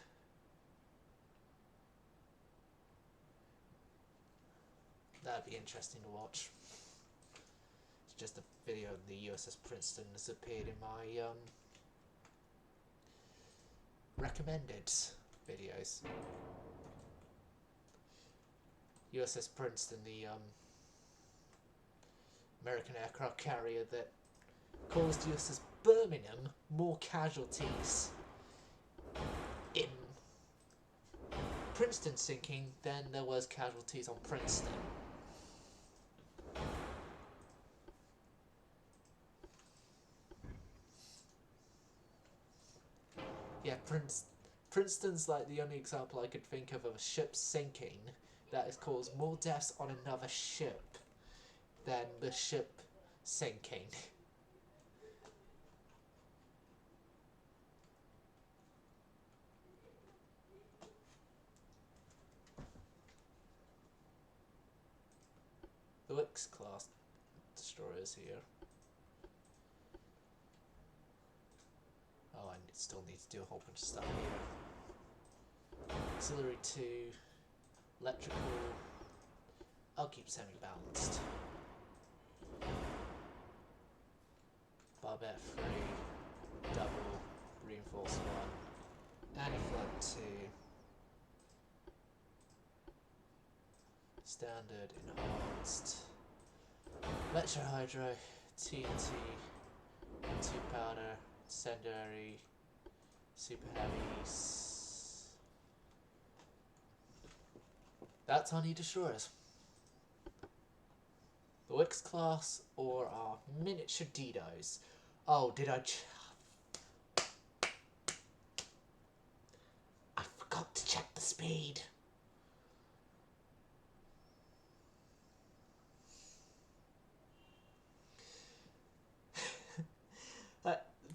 That'd be interesting to watch. It's just a video of the USS Princeton has appeared in my recommended videos. USS Princeton, the American aircraft carrier that caused USS Birmingham more casualties in Princeton sinking than there was casualties on Princeton. Yeah, Princeton's like the only example I could think of a ship sinking that has caused more deaths on another ship than the ship sinking. The Wicks class destroyers here. Oh, I still need to do a whole bunch of stuff here. Auxiliary 2, electrical. I'll keep semi-balanced. Barbette 3, double, reinforce 1, anti-flood 2. Standard, enhanced, Metro Hydro, TNT, 2 powder, incendiary, super heavies. That's our new destroyers. The Wix class or our miniature Didos. Oh, did I forgot to check the speed.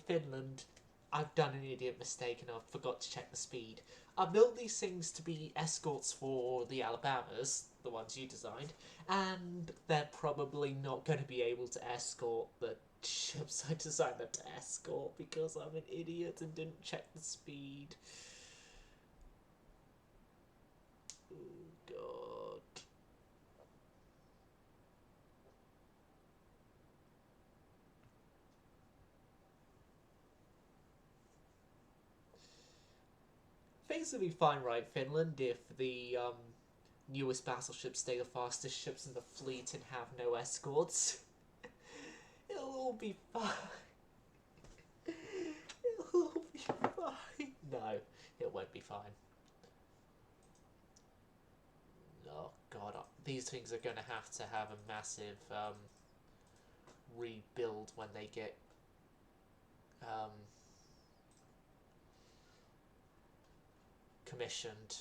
Finland, I've done an idiot mistake and I forgot to check the speed. I built these things to be escorts for the Alabamas, the ones you designed, and they're probably not going to be able to escort the ships I designed them to escort because I'm an idiot and didn't check the speed. Oh god. Things would be fine, right, Finland, if the newest battleships stay the fastest ships in the fleet and have no escorts. It'll all be fine. It'll all be fine. No, it won't be fine. Oh god, these things are going to have a massive rebuild when they get commissioned.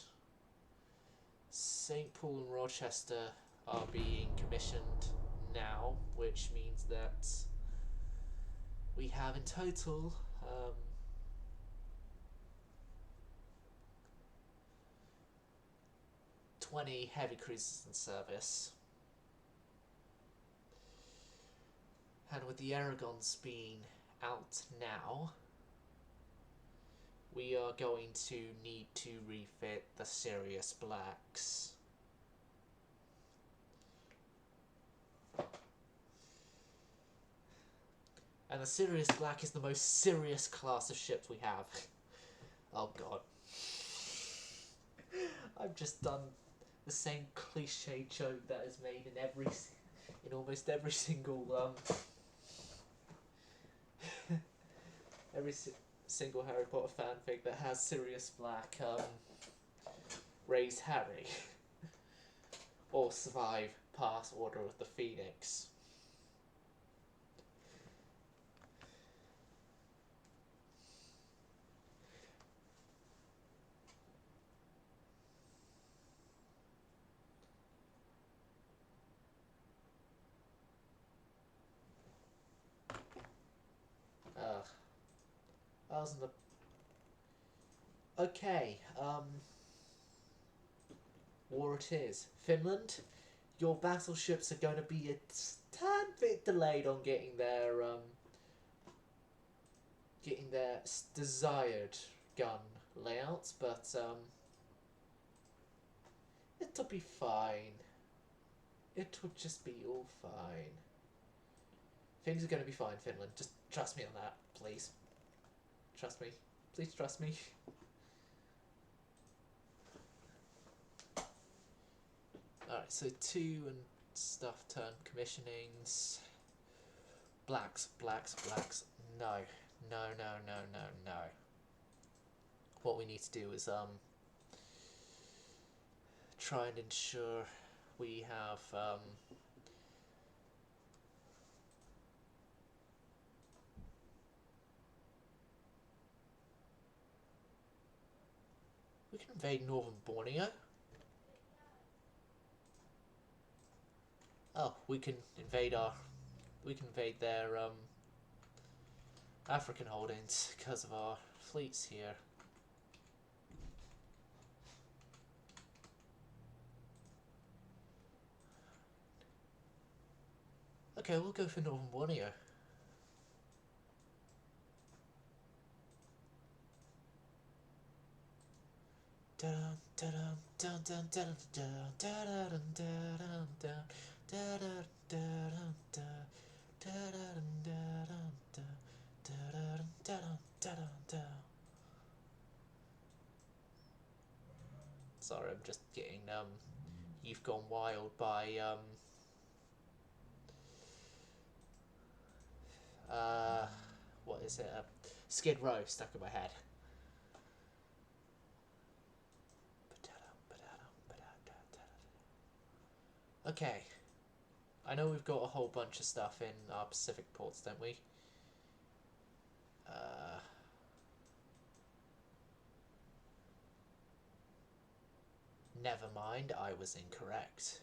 St. Paul and Rochester are being commissioned now, which means that we have in total 20 heavy cruisers in service. And with the Aragons being out now, we are going to need to refit the Sirius Blacks. And the Sirius Black is the most serious class of ships we have. Oh god. I've just done the same cliche joke that is made in almost every single single Harry Potter fanfic that has Sirius Black raise Harry or survive past Order of the Phoenix. I was in the... Okay, war it is. Finland, your battleships are going to be a tad bit delayed on getting their desired gun layouts, but it'll be fine. It'll just be all fine. Things are going to be fine, Finland. Just trust me on that, please. Trust me. Please trust me. Alright, so 2 and stuff turn commissionings. Blacks. No. No. What we need to do is try and ensure we have we can invade northern Borneo. Oh, we can invade their African holdings because of our fleets here. Okay, we'll go for northern Borneo. Sorry, I'm just getting You've Gone Wild by what is it? Skid Row stuck in my head. Okay. I know we've got a whole bunch of stuff in our Pacific ports, don't we? Never mind, I was incorrect.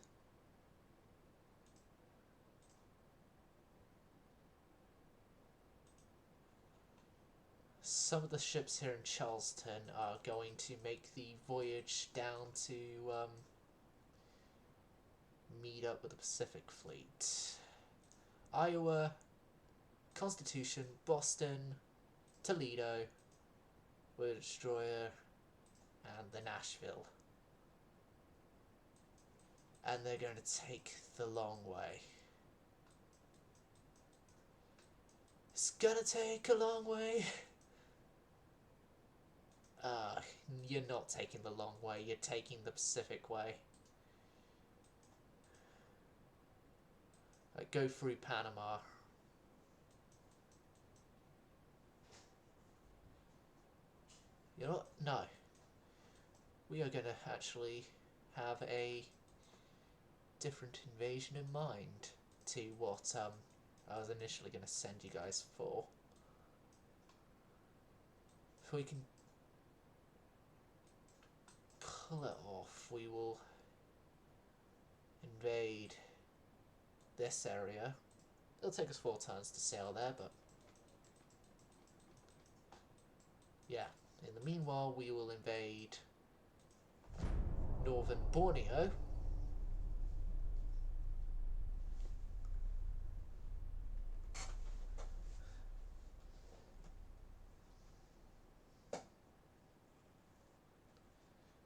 Some of the ships here in Charleston are going to make the voyage down to meet up with the Pacific Fleet. Iowa, Constitution, Boston, Toledo, with a destroyer, and the Nashville. And they're going to take the long way. It's gonna take a long way. You're not taking the long way, you're taking the Pacific way. Go through Panama. You know what? No. We are going to actually have a different invasion in mind to what I was initially going to send you guys for. If we can pull it off, we will invade this area. It'll take us 4 turns to sail there, but yeah. In the meanwhile, we will invade northern Borneo.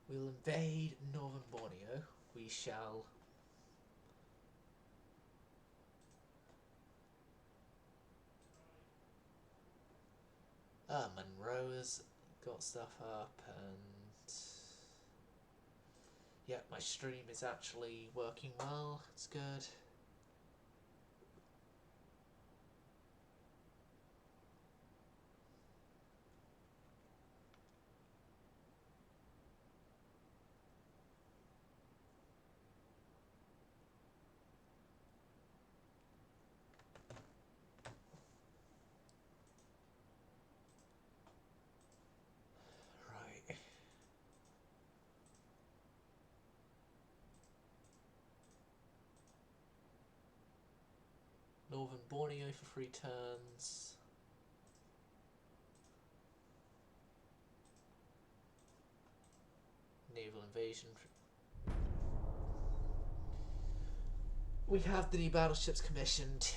We'll invade northern Borneo. We shall Monroe has got stuff up, and yeah, my stream is actually working well. It's good. Right. Northern Borneo for 3 turns. Naval invasion. We have the new battleships commissioned.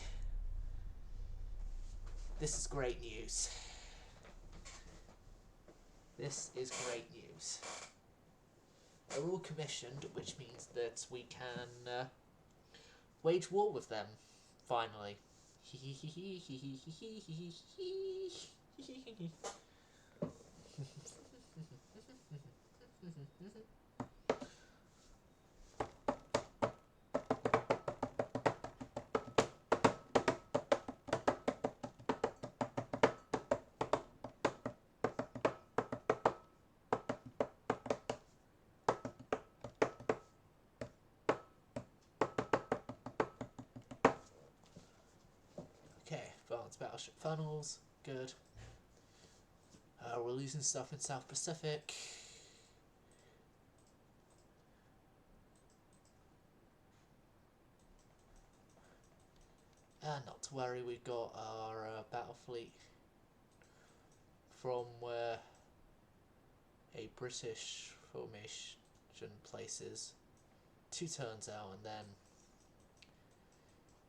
This is great news. This is great news. They're all commissioned, which means that we can wage war with them, finally. Okay, advanced battleship funnels, good. We're losing stuff in South Pacific. And not to worry, we've got our battle fleet from where a British formation places 2 turns out, and then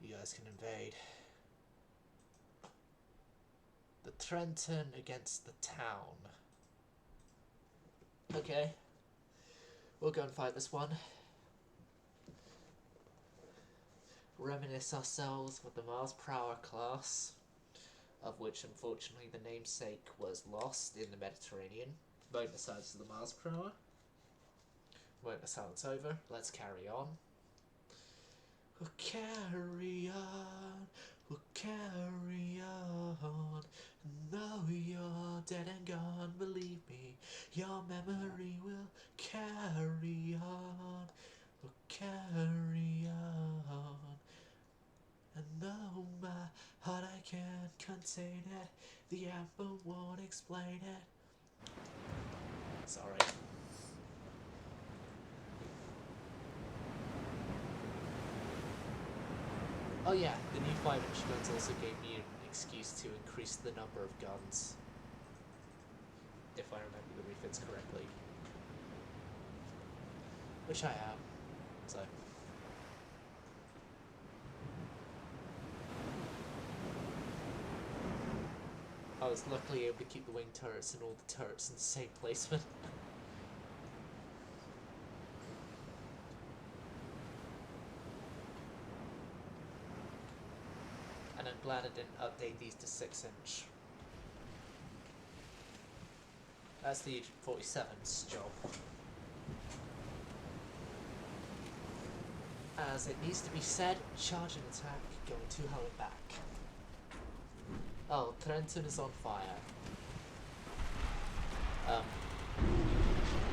you guys can invade. The Trenton against the town. Okay, we'll go and fight this one. Reminisce ourselves with the Mars Prower class, of which unfortunately the namesake was lost in the Mediterranean. Both sides of the Mars Prower. Wait, the sound's over. Let's carry on. We'll carry on. We'll carry on. Though you're dead and gone, believe me, your memory will carry on. We'll carry on. And though my heart I can't contain it, the amber won't explain it. Sorry. Oh yeah, the new 5-inch guns also gave me an excuse to increase the number of guns. If I remember the refits correctly. Which I am, so. I was luckily able to keep the wing turrets and all the turrets in the same placement. And I'm glad I didn't update these to 6-inch. That's the Agent 47's job. As it needs to be said, charge and attack, going to hell and back. Oh, Trenton is on fire.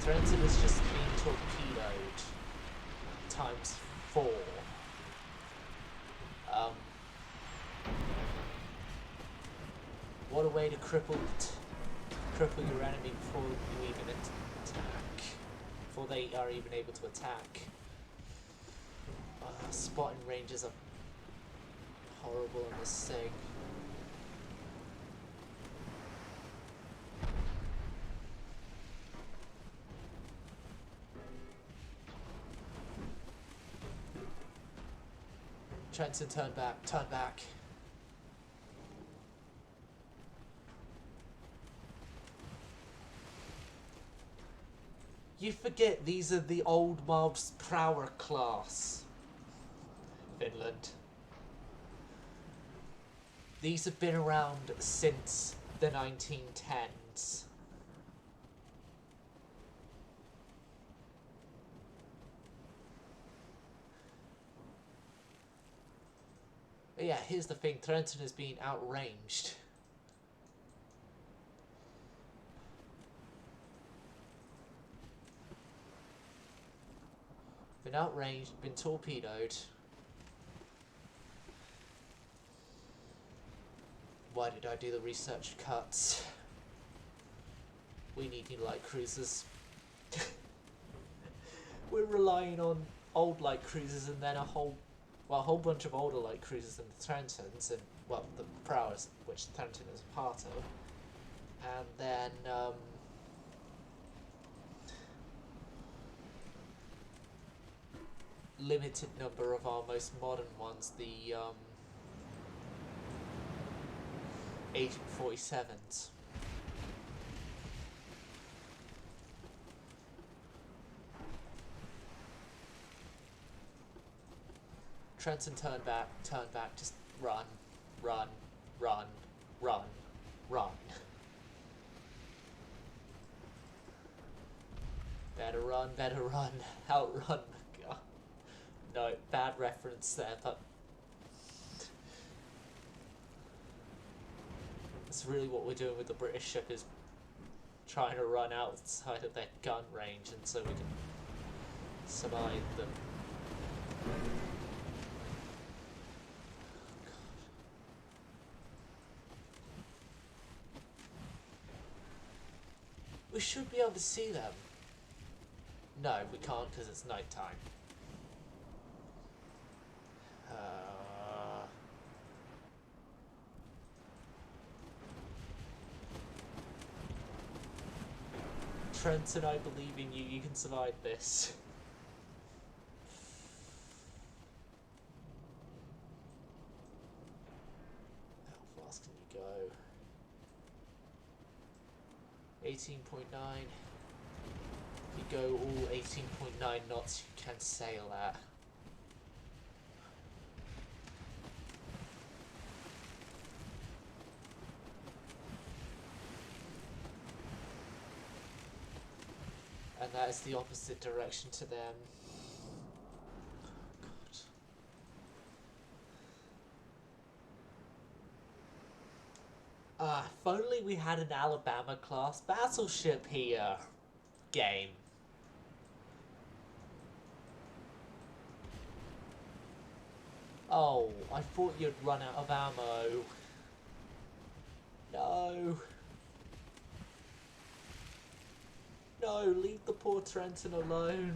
Trenton is just being torpedoed times 4. What a way to cripple your enemy before you even attack. Before they are even able to attack. Spotting ranges are horrible in this thing. Trenton, turn back, turn back. You forget these are the old mob's Prower class. Finland. These have been around since the 1910s. But yeah, here's the thing, Trenton is being outranged. Been outranged, been torpedoed. Why did I do the research cuts? We need new light cruisers. We're relying on old light cruisers and then a whole bunch of older light cruisers and the Trentons and, well, the Prowers, which Trenton is a part of. And then, limited number of our most modern ones, the, Agent 47s. Trenton, turn back, just run, run, run, run, run. Better run, outrun. God. No, bad reference there, but that's really what we're doing with the British ship, is trying to run outside of their gun range and so we can survive them. We should be able to see them. No, we can't because it's night time. Trenton, I believe in you. You can survive this. How fast can you go? 18.9. If you go all 18.9 knots, you can sail at. And that is the opposite direction to them. If only we had an Alabama class battleship here. Game. Oh, I thought you'd run out of ammo. No. No, leave the poor Trenton alone.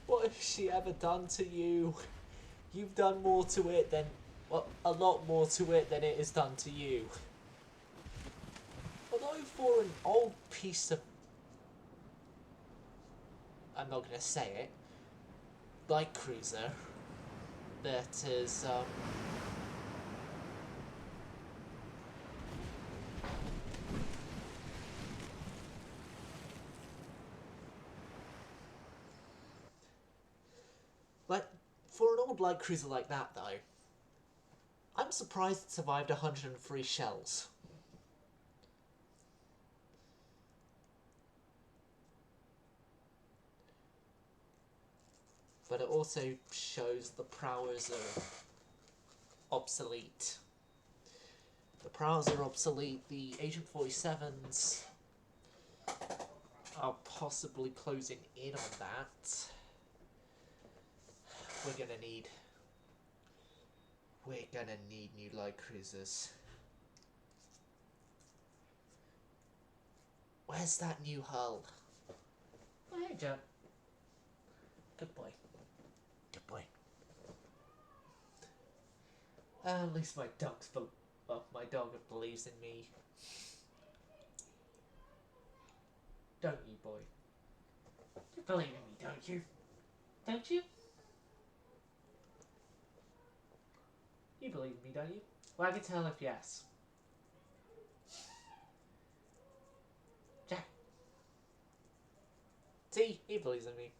What has she ever done to you? You've done more to it than... well, a lot more to it than it has done to you. Although for an old piece of... I'm not going to say it. Light cruiser. That is, Like, for an old light cruiser like that, though, I'm surprised it survived 103 shells. But it also shows the prowers are obsolete. The prowers are obsolete. The Agent 47s are possibly closing in on that. We're gonna need new light cruisers. Where's that new hull? Oh, hey, Joe. Good boy. Good boy. At least my my dog believes in me. Don't you, boy? You believe in me, don't you? Don't you? You believe in me, don't you? Well, I can tell if yes. Jack. See, he believes in me.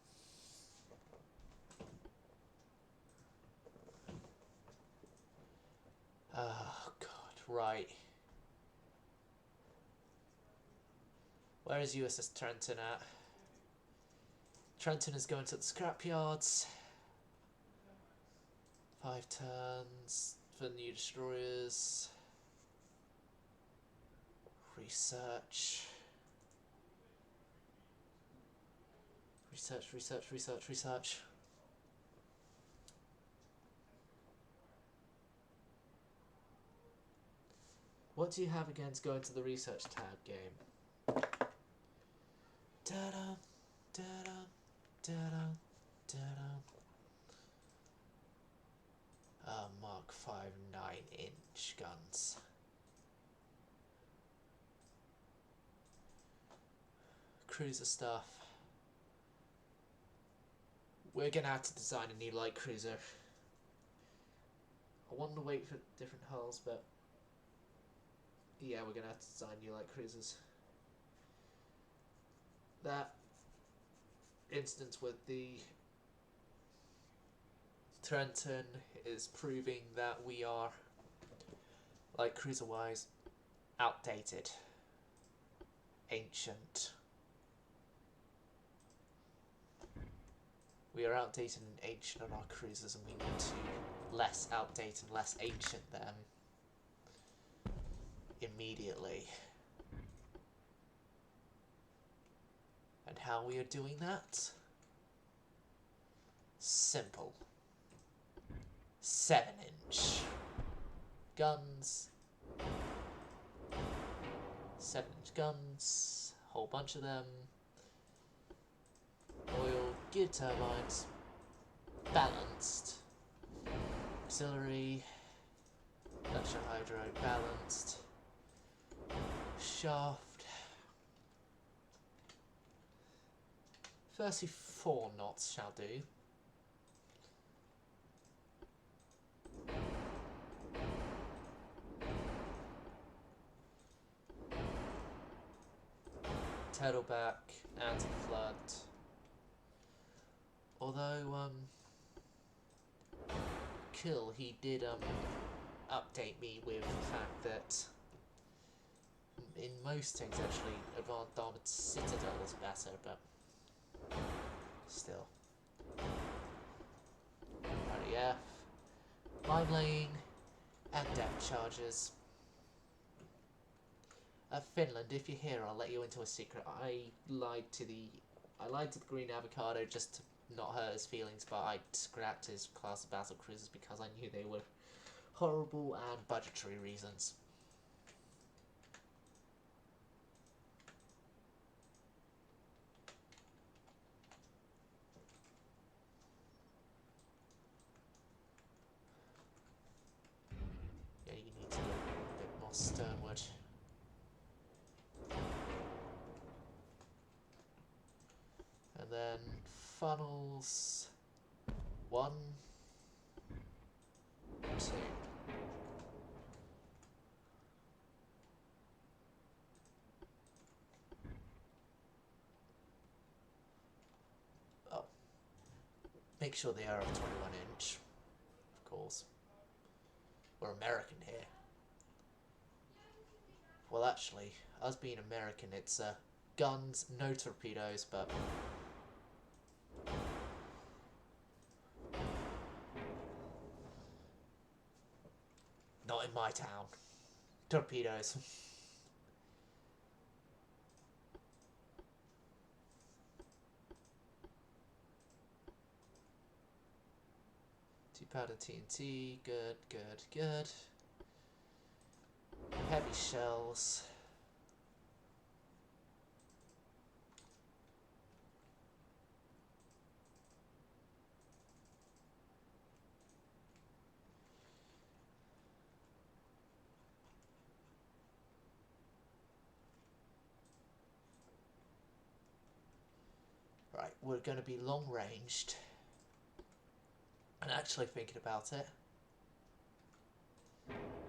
Oh, God, right. Where is USS Trenton at? Trenton is going to the scrapyards. 5 turns for new destroyers. Research. Research. What do you have against going to the research tab, game? Da-dum, da-dum, da-dum, da-dum. Mark 5 9-inch guns. Cruiser stuff. We're gonna have to design a new light cruiser. I wanted to wait for different hulls, but yeah, we're gonna have to design new light cruisers. That instance with the Trenton is proving that we are, light cruiser wise, outdated, ancient. We are outdated and ancient on our cruisers, and we need to less outdated and less ancient them immediately. And how we are doing that? Simple. 7-inch guns. 7-inch guns. Whole bunch of them. Oil, gear turbines. Balanced. Auxiliary. Induction hydro, balanced. Shaft. 34 knots shall do. Turtleback, anti-flood. Although, Kill, he did, update me with the fact that in most things actually advanced armored citadel is better, but still. RDF, mine laying, and depth charges. Finland, if you're here, I'll let you into a secret. I lied to the green avocado just to not hurt his feelings, but I scrapped his class of battle cruisers because I knew they were horrible and budgetary reasons. Yeah, you need to go a bit more sternward. And then funnels 1, 2. Oh. Make sure they are of 21 inch, of course. We're American here. Well, actually, us being American, it's guns, no torpedoes, but not in my town. Torpedoes. Two-powder TNT, good, good, good. Heavy shells. Right, we're going to be long-ranged. And actually thinking about it,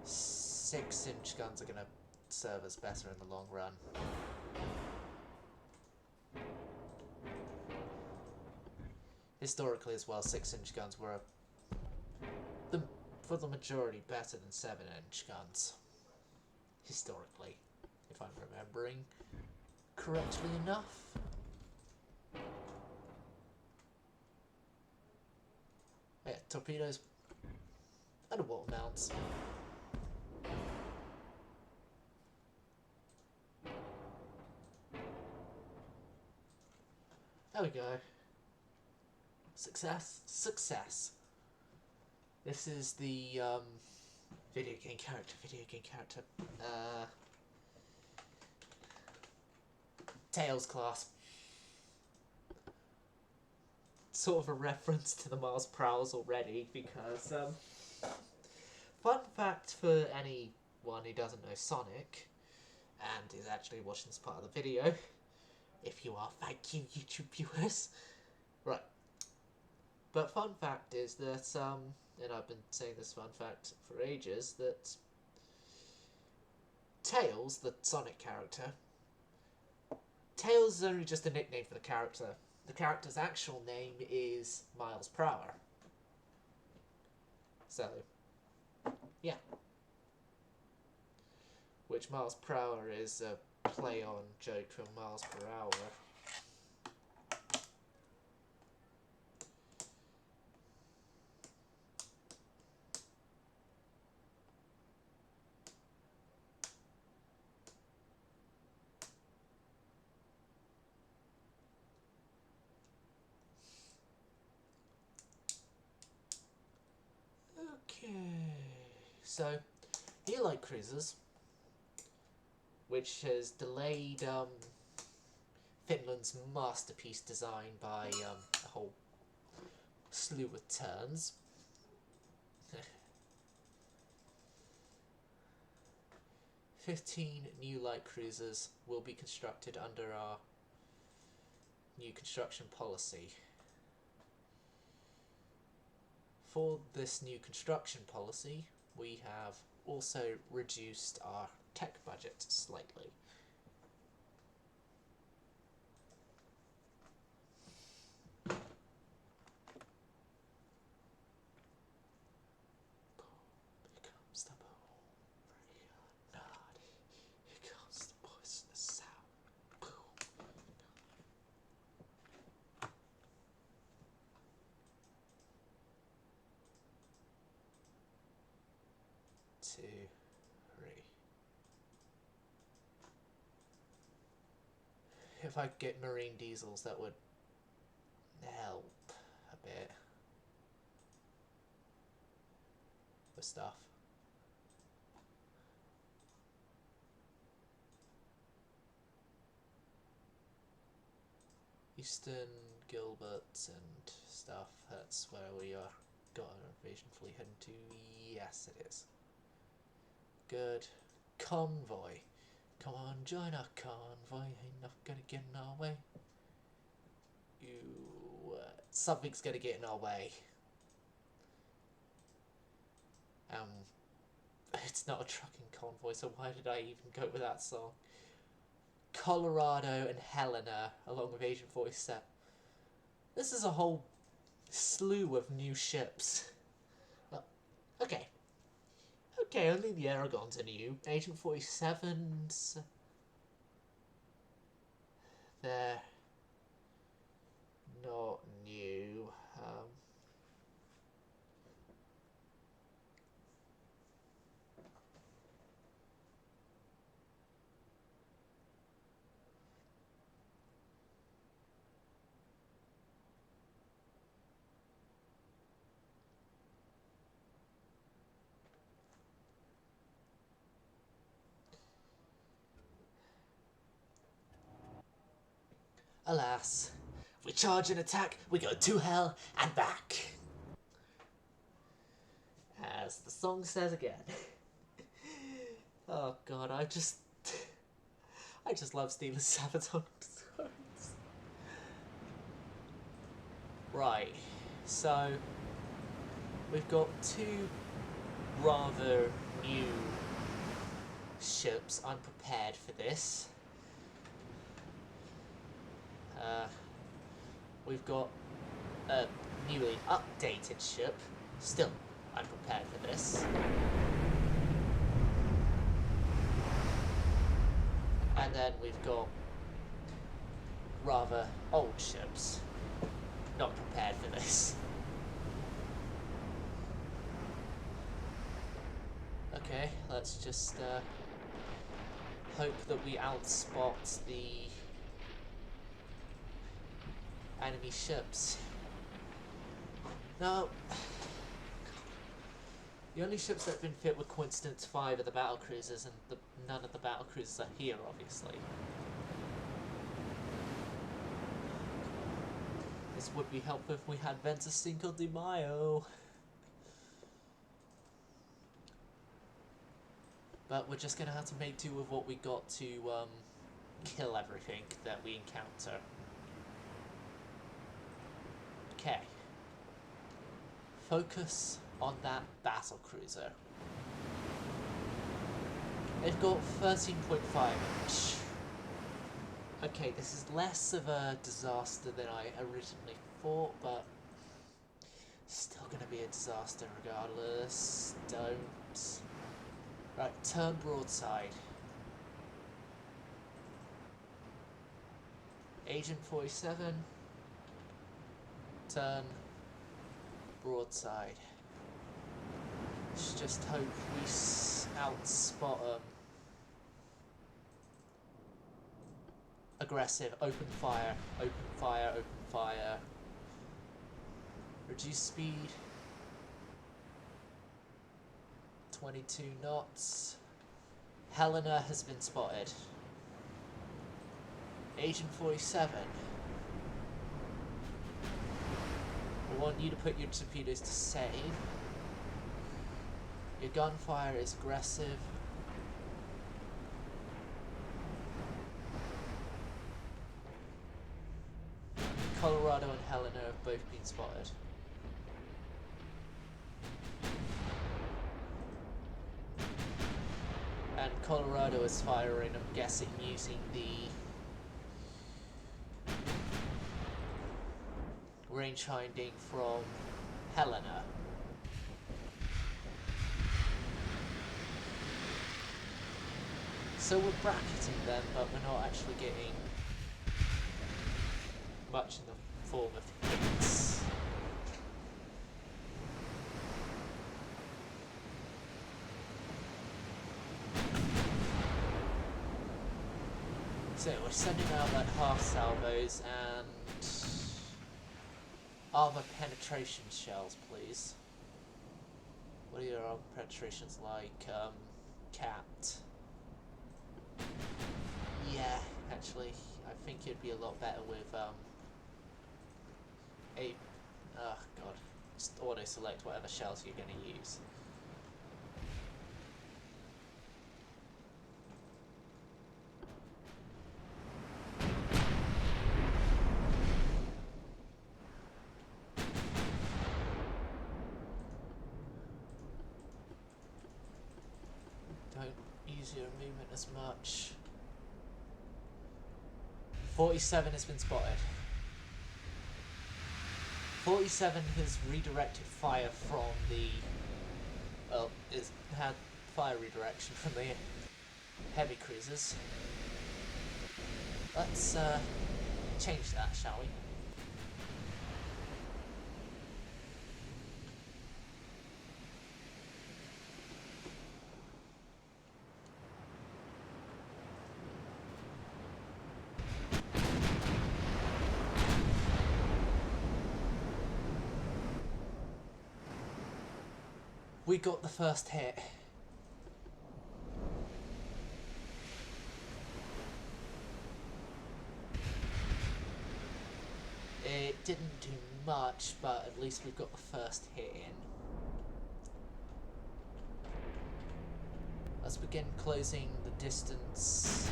6-inch guns are going to serve us better in the long run. Historically as well, 6-inch guns were, for the majority, better than 7-inch guns. Historically, if I'm remembering correctly enough. Yeah, torpedoes and water mounts. There we go. Success, success. This is the video game character. Tails class. Sort of a reference to the Mars Prowls already, because fun fact for anyone who doesn't know Sonic and is actually watching this part of the video, if you are, thank you, YouTube viewers. Right. But fun fact is that, and I've been saying this fun fact for ages, that Tails, the Sonic character, Tails is only just a nickname for the character. The character's actual name is Miles Prower. So, yeah. Which Miles Prower is a play on joke from miles per hour. Okay, so here light cruisers, which has delayed Finland's masterpiece design by a whole slew of turns. 15 new light cruisers will be constructed under our new construction policy. For this new construction policy, we have also reduced our tech budget slightly. Here comes the boom. Here comes the if I could get marine diesels, that would help a bit with stuff. Eastern Gilbert and stuff, that's where we are. Got an invasion fleet heading to. Yes, it is. Good. Convoy. Come on, join our convoy. Ain't nothing gonna get in our way. Something's gonna get in our way. It's not a trucking convoy, so why did I even go with that song? Colorado and Helena, along with Agent 47. This is a whole slew of new ships. Well, okay. Okay, only the Aragons are new. Agent 47's... They're not new. Alas, if we charge and attack, we go to hell and back. As the song says again. Oh god, I just love stealing Sabaton. Right, so we've got two rather new ships. I'm prepared for this. We've got a newly updated ship. Still, I'm prepared for this. And then we've got rather old ships. Not prepared for this. Okay, let's just hope that we outspot the enemy ships. Now, the only ships that have been fit with Coincidence 5 are the battlecruisers, and none of the battlecruisers are here, obviously. This would be helpful if we had Ventus Cinco de Mayo. But we're just going to have to make do with what we got to kill everything that we encounter. Okay. Focus on that battlecruiser. They've got 13.5 inch. Okay, this is less of a disaster than I originally thought, but still going to be a disaster regardless. Don't. Right, turn broadside. Agent 47. Turn broadside. Let's just hope we outspot them. Aggressive, open fire, open fire, open fire. Reduce speed. 22 knots. Helena has been spotted. Agent 47. I want you to put your torpedoes to save. Your gunfire is aggressive. Colorado and Helena have both been spotted. And Colorado is firing, I'm guessing, using the range finding from Helena. So we're bracketing them, but we're not actually getting much in the form of hits. So we're sending out like half salvos and armor penetration shells, please. What are your armor penetrations like? Capped. Yeah, actually, I think you'd be a lot better with oh god, just auto select whatever shells you're going to use. Don't use your movement as much. 47 has been spotted. 47 has redirected fire from the... well, it's had fire redirection from the heavy cruisers. Let's change that, shall we? We got the first hit. It didn't do much, but at least we got the first hit in. Let's begin closing the distance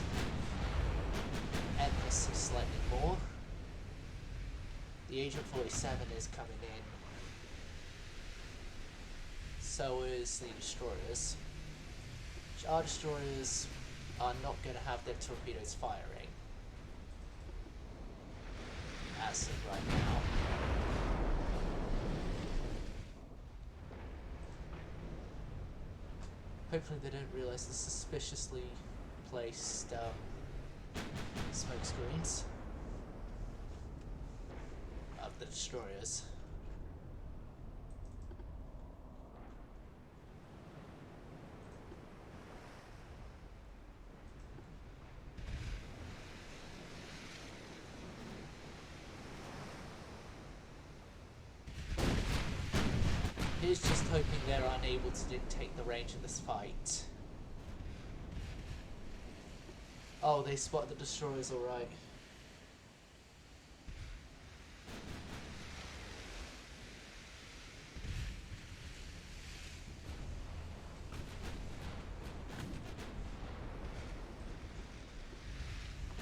ever so slightly more. The Agent 47 is coming in. So is the destroyers. Our destroyers are not going to have their torpedoes firing as of right now. Hopefully they don't realise the suspiciously placed smoke screens of the destroyers. He's just hoping they're unable to dictate the range of this fight. Oh, they spotted the destroyers alright.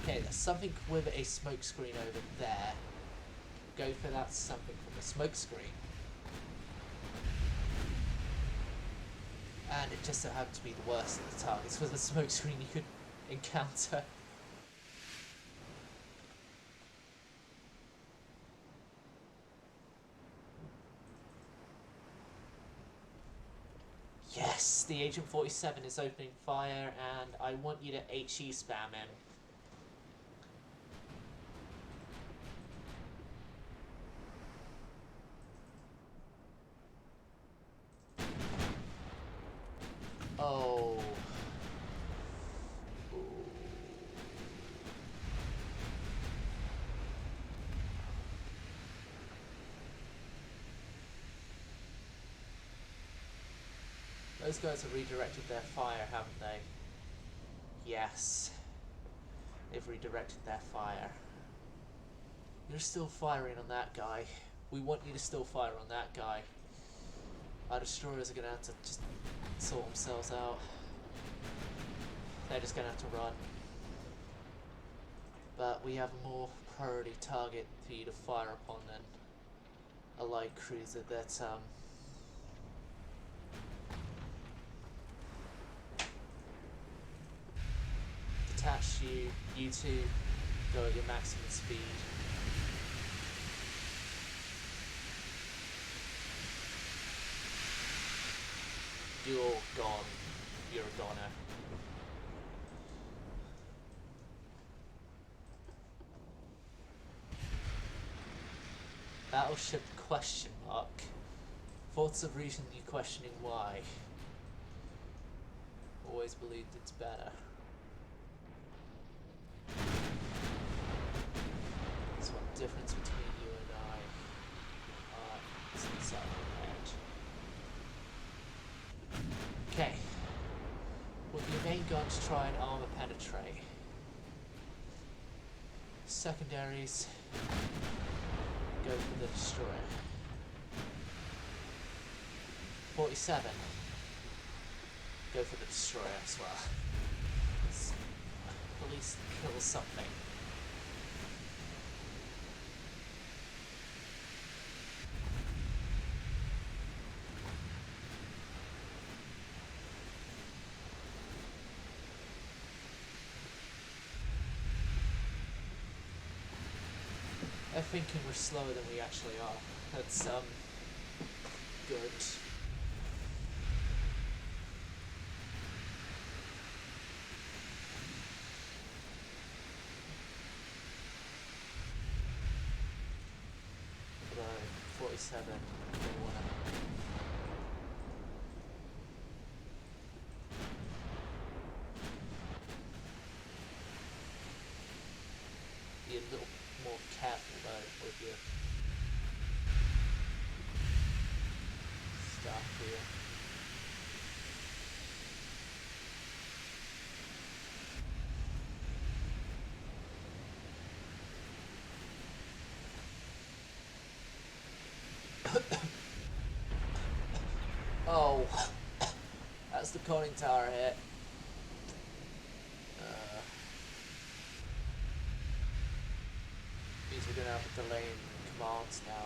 Okay, there's something with a smoke screen over there. Go for that something from the smoke screen. And it just so happened to be the worst of the targets with the smoke screen you could encounter. Yes, the Agent 47 is opening fire, and I want you to HE spam him. Oh. Ooh. Those guys have redirected their fire, haven't they? Yes. They've redirected their fire. You're still firing on that guy. We want you to still fire on that guy. Our destroyers are going to have to just sort themselves out. They're just going to have to run. But we have a more priority target for you to fire upon than a light cruiser that detach you. You two go at your maximum speed. You're gone. You're a goner. Battleship question mark. Thoughts of reason you questioning why? Always believed it's better. difference between you and I is inside your head. Okay. With your main gun to try and armor penetrate. Secondaries, go for the destroyer. 47, go for the destroyer as well. Let's at least kill something. They're thinking we're slower than we actually are. That's good. Although 47, they wanna be a little more careful though with your stuff here. Oh, that's the conning tower hit. Means we're gonna have a delay in commands now.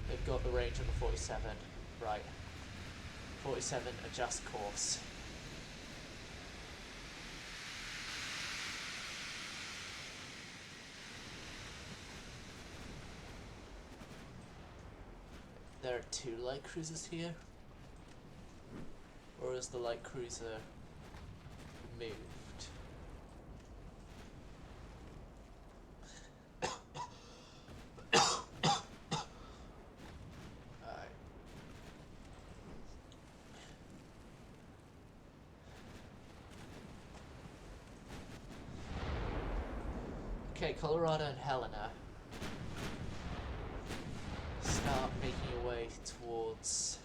They've got the range on the 47. Right. 47, adjust course. There are 2 light cruisers here. Or is the light cruiser moved? Alright. Okay, Colorado and Helena. Start making your way towards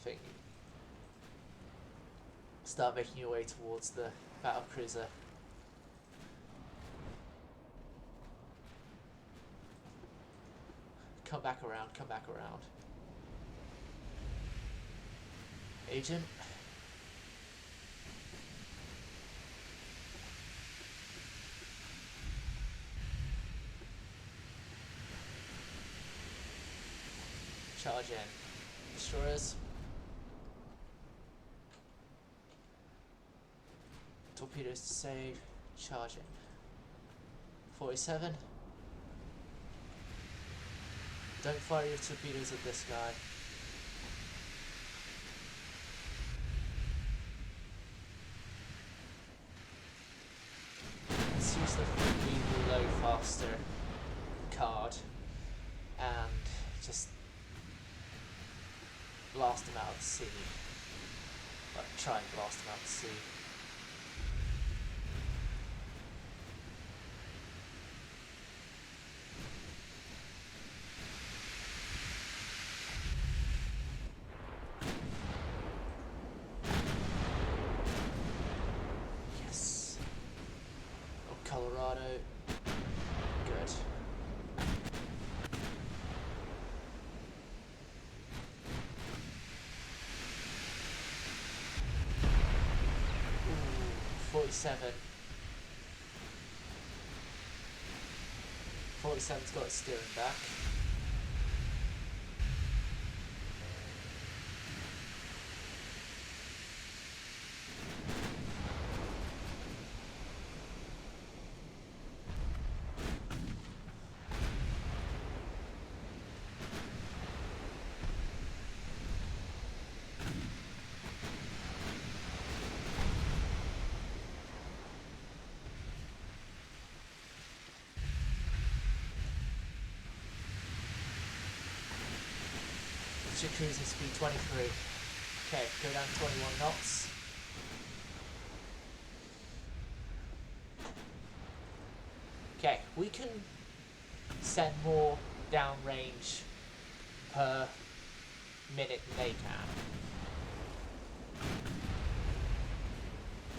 thingy. Start making your way towards the battle cruiser. Come back around, come back around. Agent. Charge in. Destroyers. Torpedoes to save. Charge in. 47. Don't fire your torpedoes at this guy. Let's use the low faster card and just blast him out of the sea. Like, try and blast him out of the sea. Yes. Oh, Colorado. Good. Ooh, 47. 47's got its steering back. Temperature cruising speed 23. Okay, go down 21 knots. Okay, we can send more downrange per minute than they can.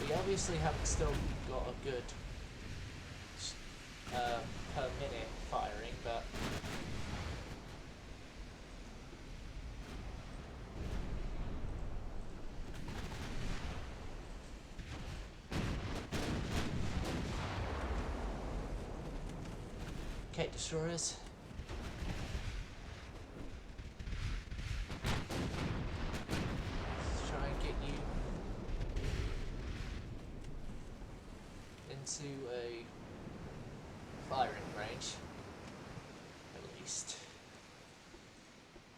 We obviously haven't still got a good per minute firing, but okay, destroyers. Let's try and get you into a firing range, at least.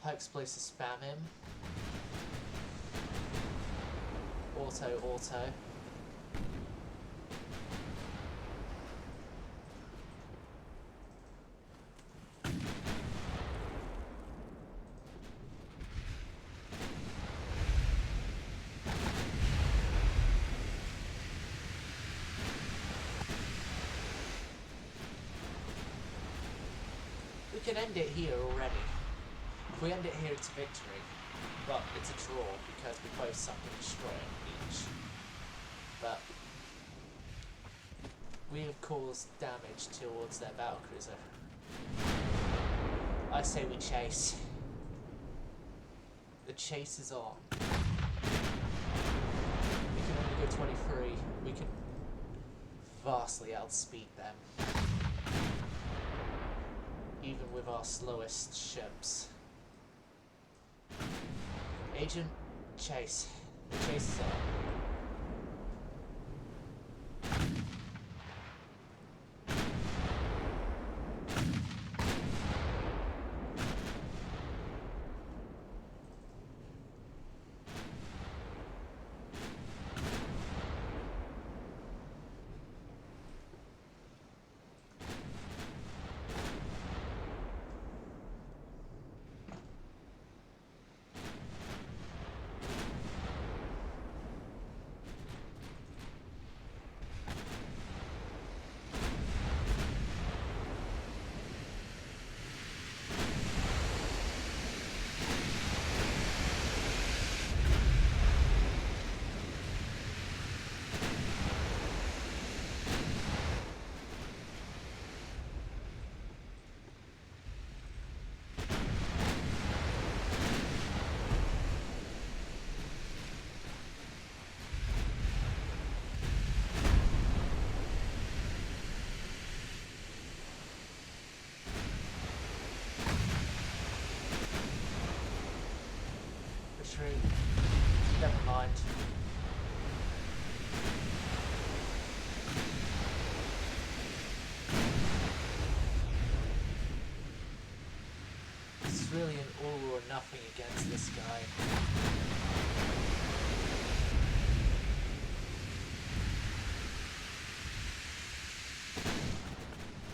High explosive spam him. Auto. We can end it here already. If we end it here, it's a victory. But it's a draw because we both sunk a destroyer each. But we have caused damage towards their battlecruiser. I say we chase. The chase is on. We can only go 23. We can vastly outspeed them. Even with our slowest ships. Agent, chase. The chase is on. Never mind. This is really an all or nothing against this guy.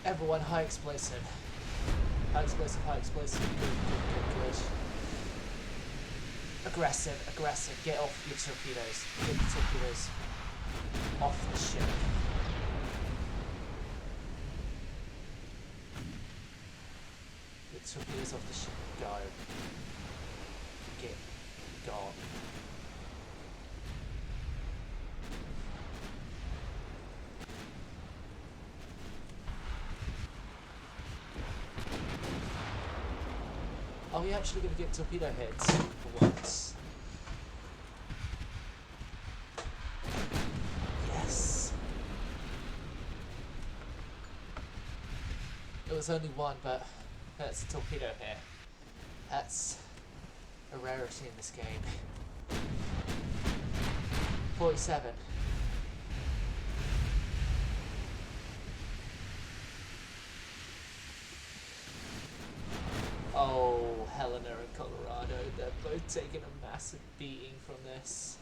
Everyone, high explosive. High explosive, high explosive. Good. Aggressive, get off your torpedoes. Get the torpedoes off the ship. Get the torpedoes off the ship. Go. Get gone. Are we actually going to get torpedo hits for once? Yes! It was only one, but that's a torpedo hit. That's a rarity in this game. 47. Oh, Helena and Colorado, they're both taking a massive beating from this.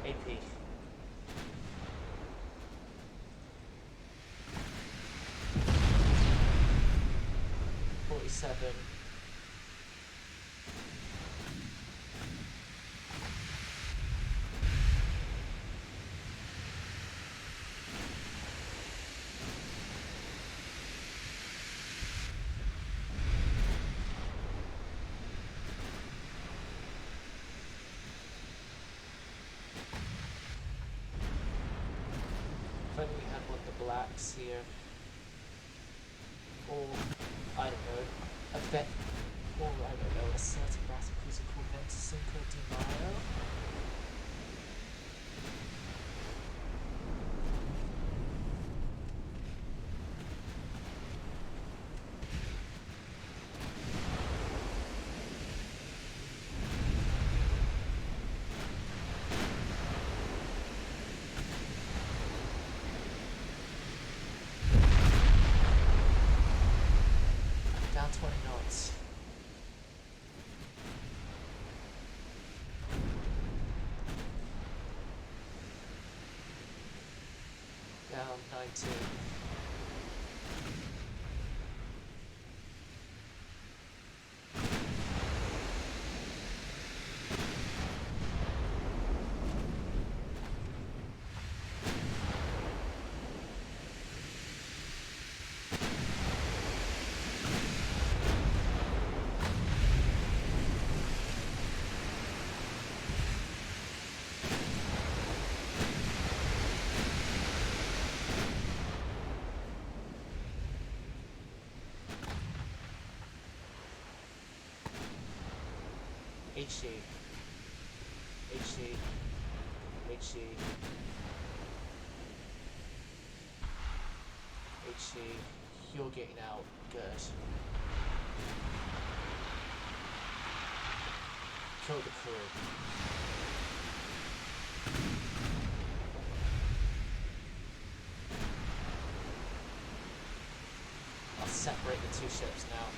AP. 47. If only we had one of the blacks here. Or, I don't know, a bet, or I don't know, a certain battle cruiser called Venticinco di Mayo. Down 20 knots. Down 19. HE, HE, HE, HE, you're getting out, good. Kill the crew. I'll separate the two ships now.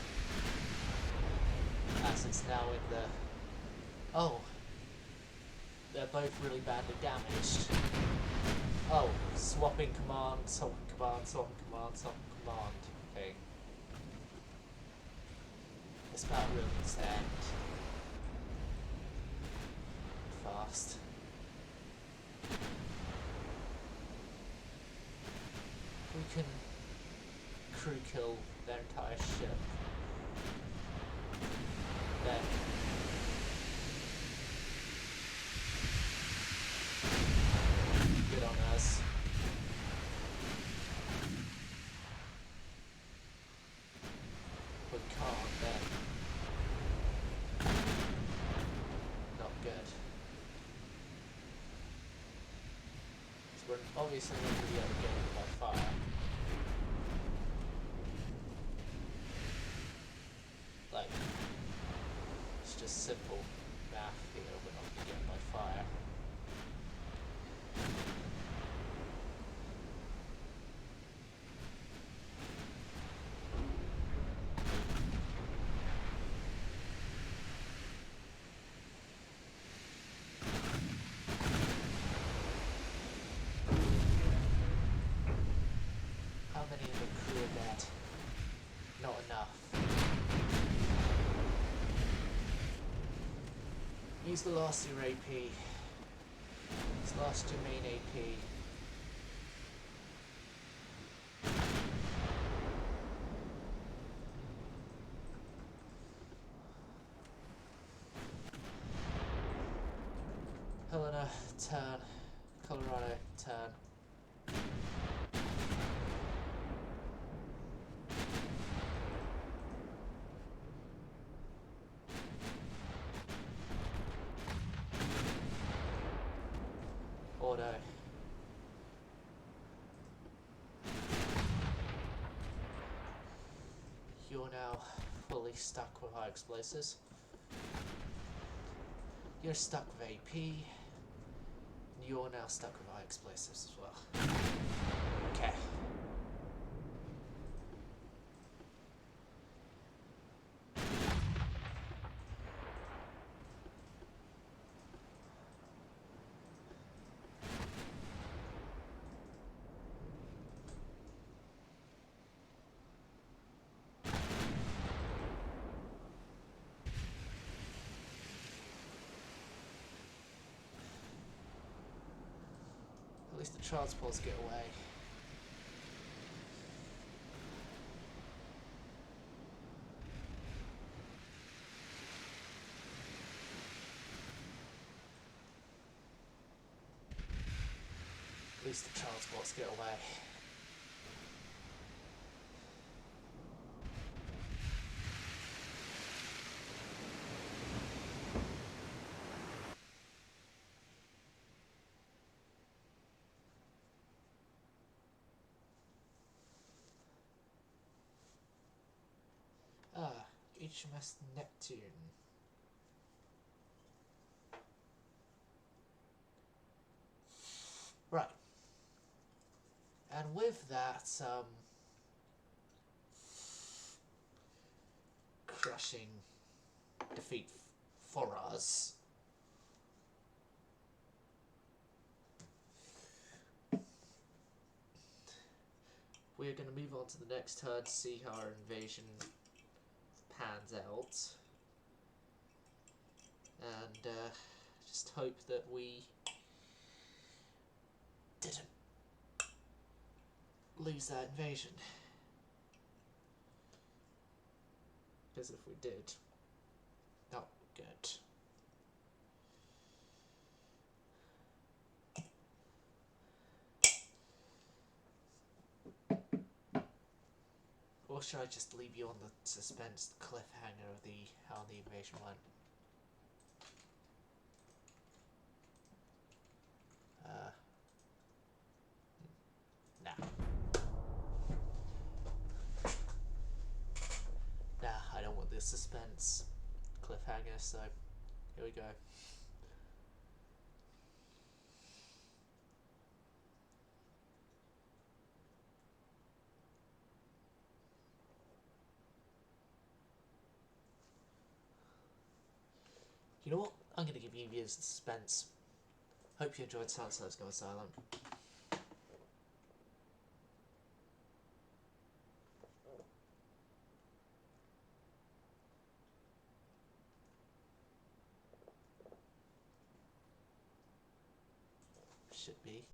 As it's now in the... Oh, they're both really badly damaged. Oh, swapping command, swapping command, swapping command, swapping command thing. This battle really needs to end. Fast. We can crew kill their entire ship. Then good on us. We can't then. Not good. So we're obviously not going to be able to get it by fire. Like, it's just simple math here, we're not going to get it by fire. How many of the crew are dead? Not enough. Use the last of your AP. It's last your main AP. Helena, turn. Colorado, turn. Auto. You're now fully stuck with high explosives. You're stuck with AP. And you're now stuck with high explosives as well. Okay. At least the transports get away. At least the transports get away. HMS Neptune. Right. And with that, crushing defeat for us, we're going to move on to the next turn to see how our invasion pans out. And just hope that we didn't lose that invasion. Because if we did, not good. Or should I just leave you on the suspense cliffhanger of how the invasion went? Nah. Nah, I don't want this suspense cliffhanger, so here we go. You know what? I'm going to give you viewers the suspense. Hope you enjoyed Silence Let's Go Silent. Should be.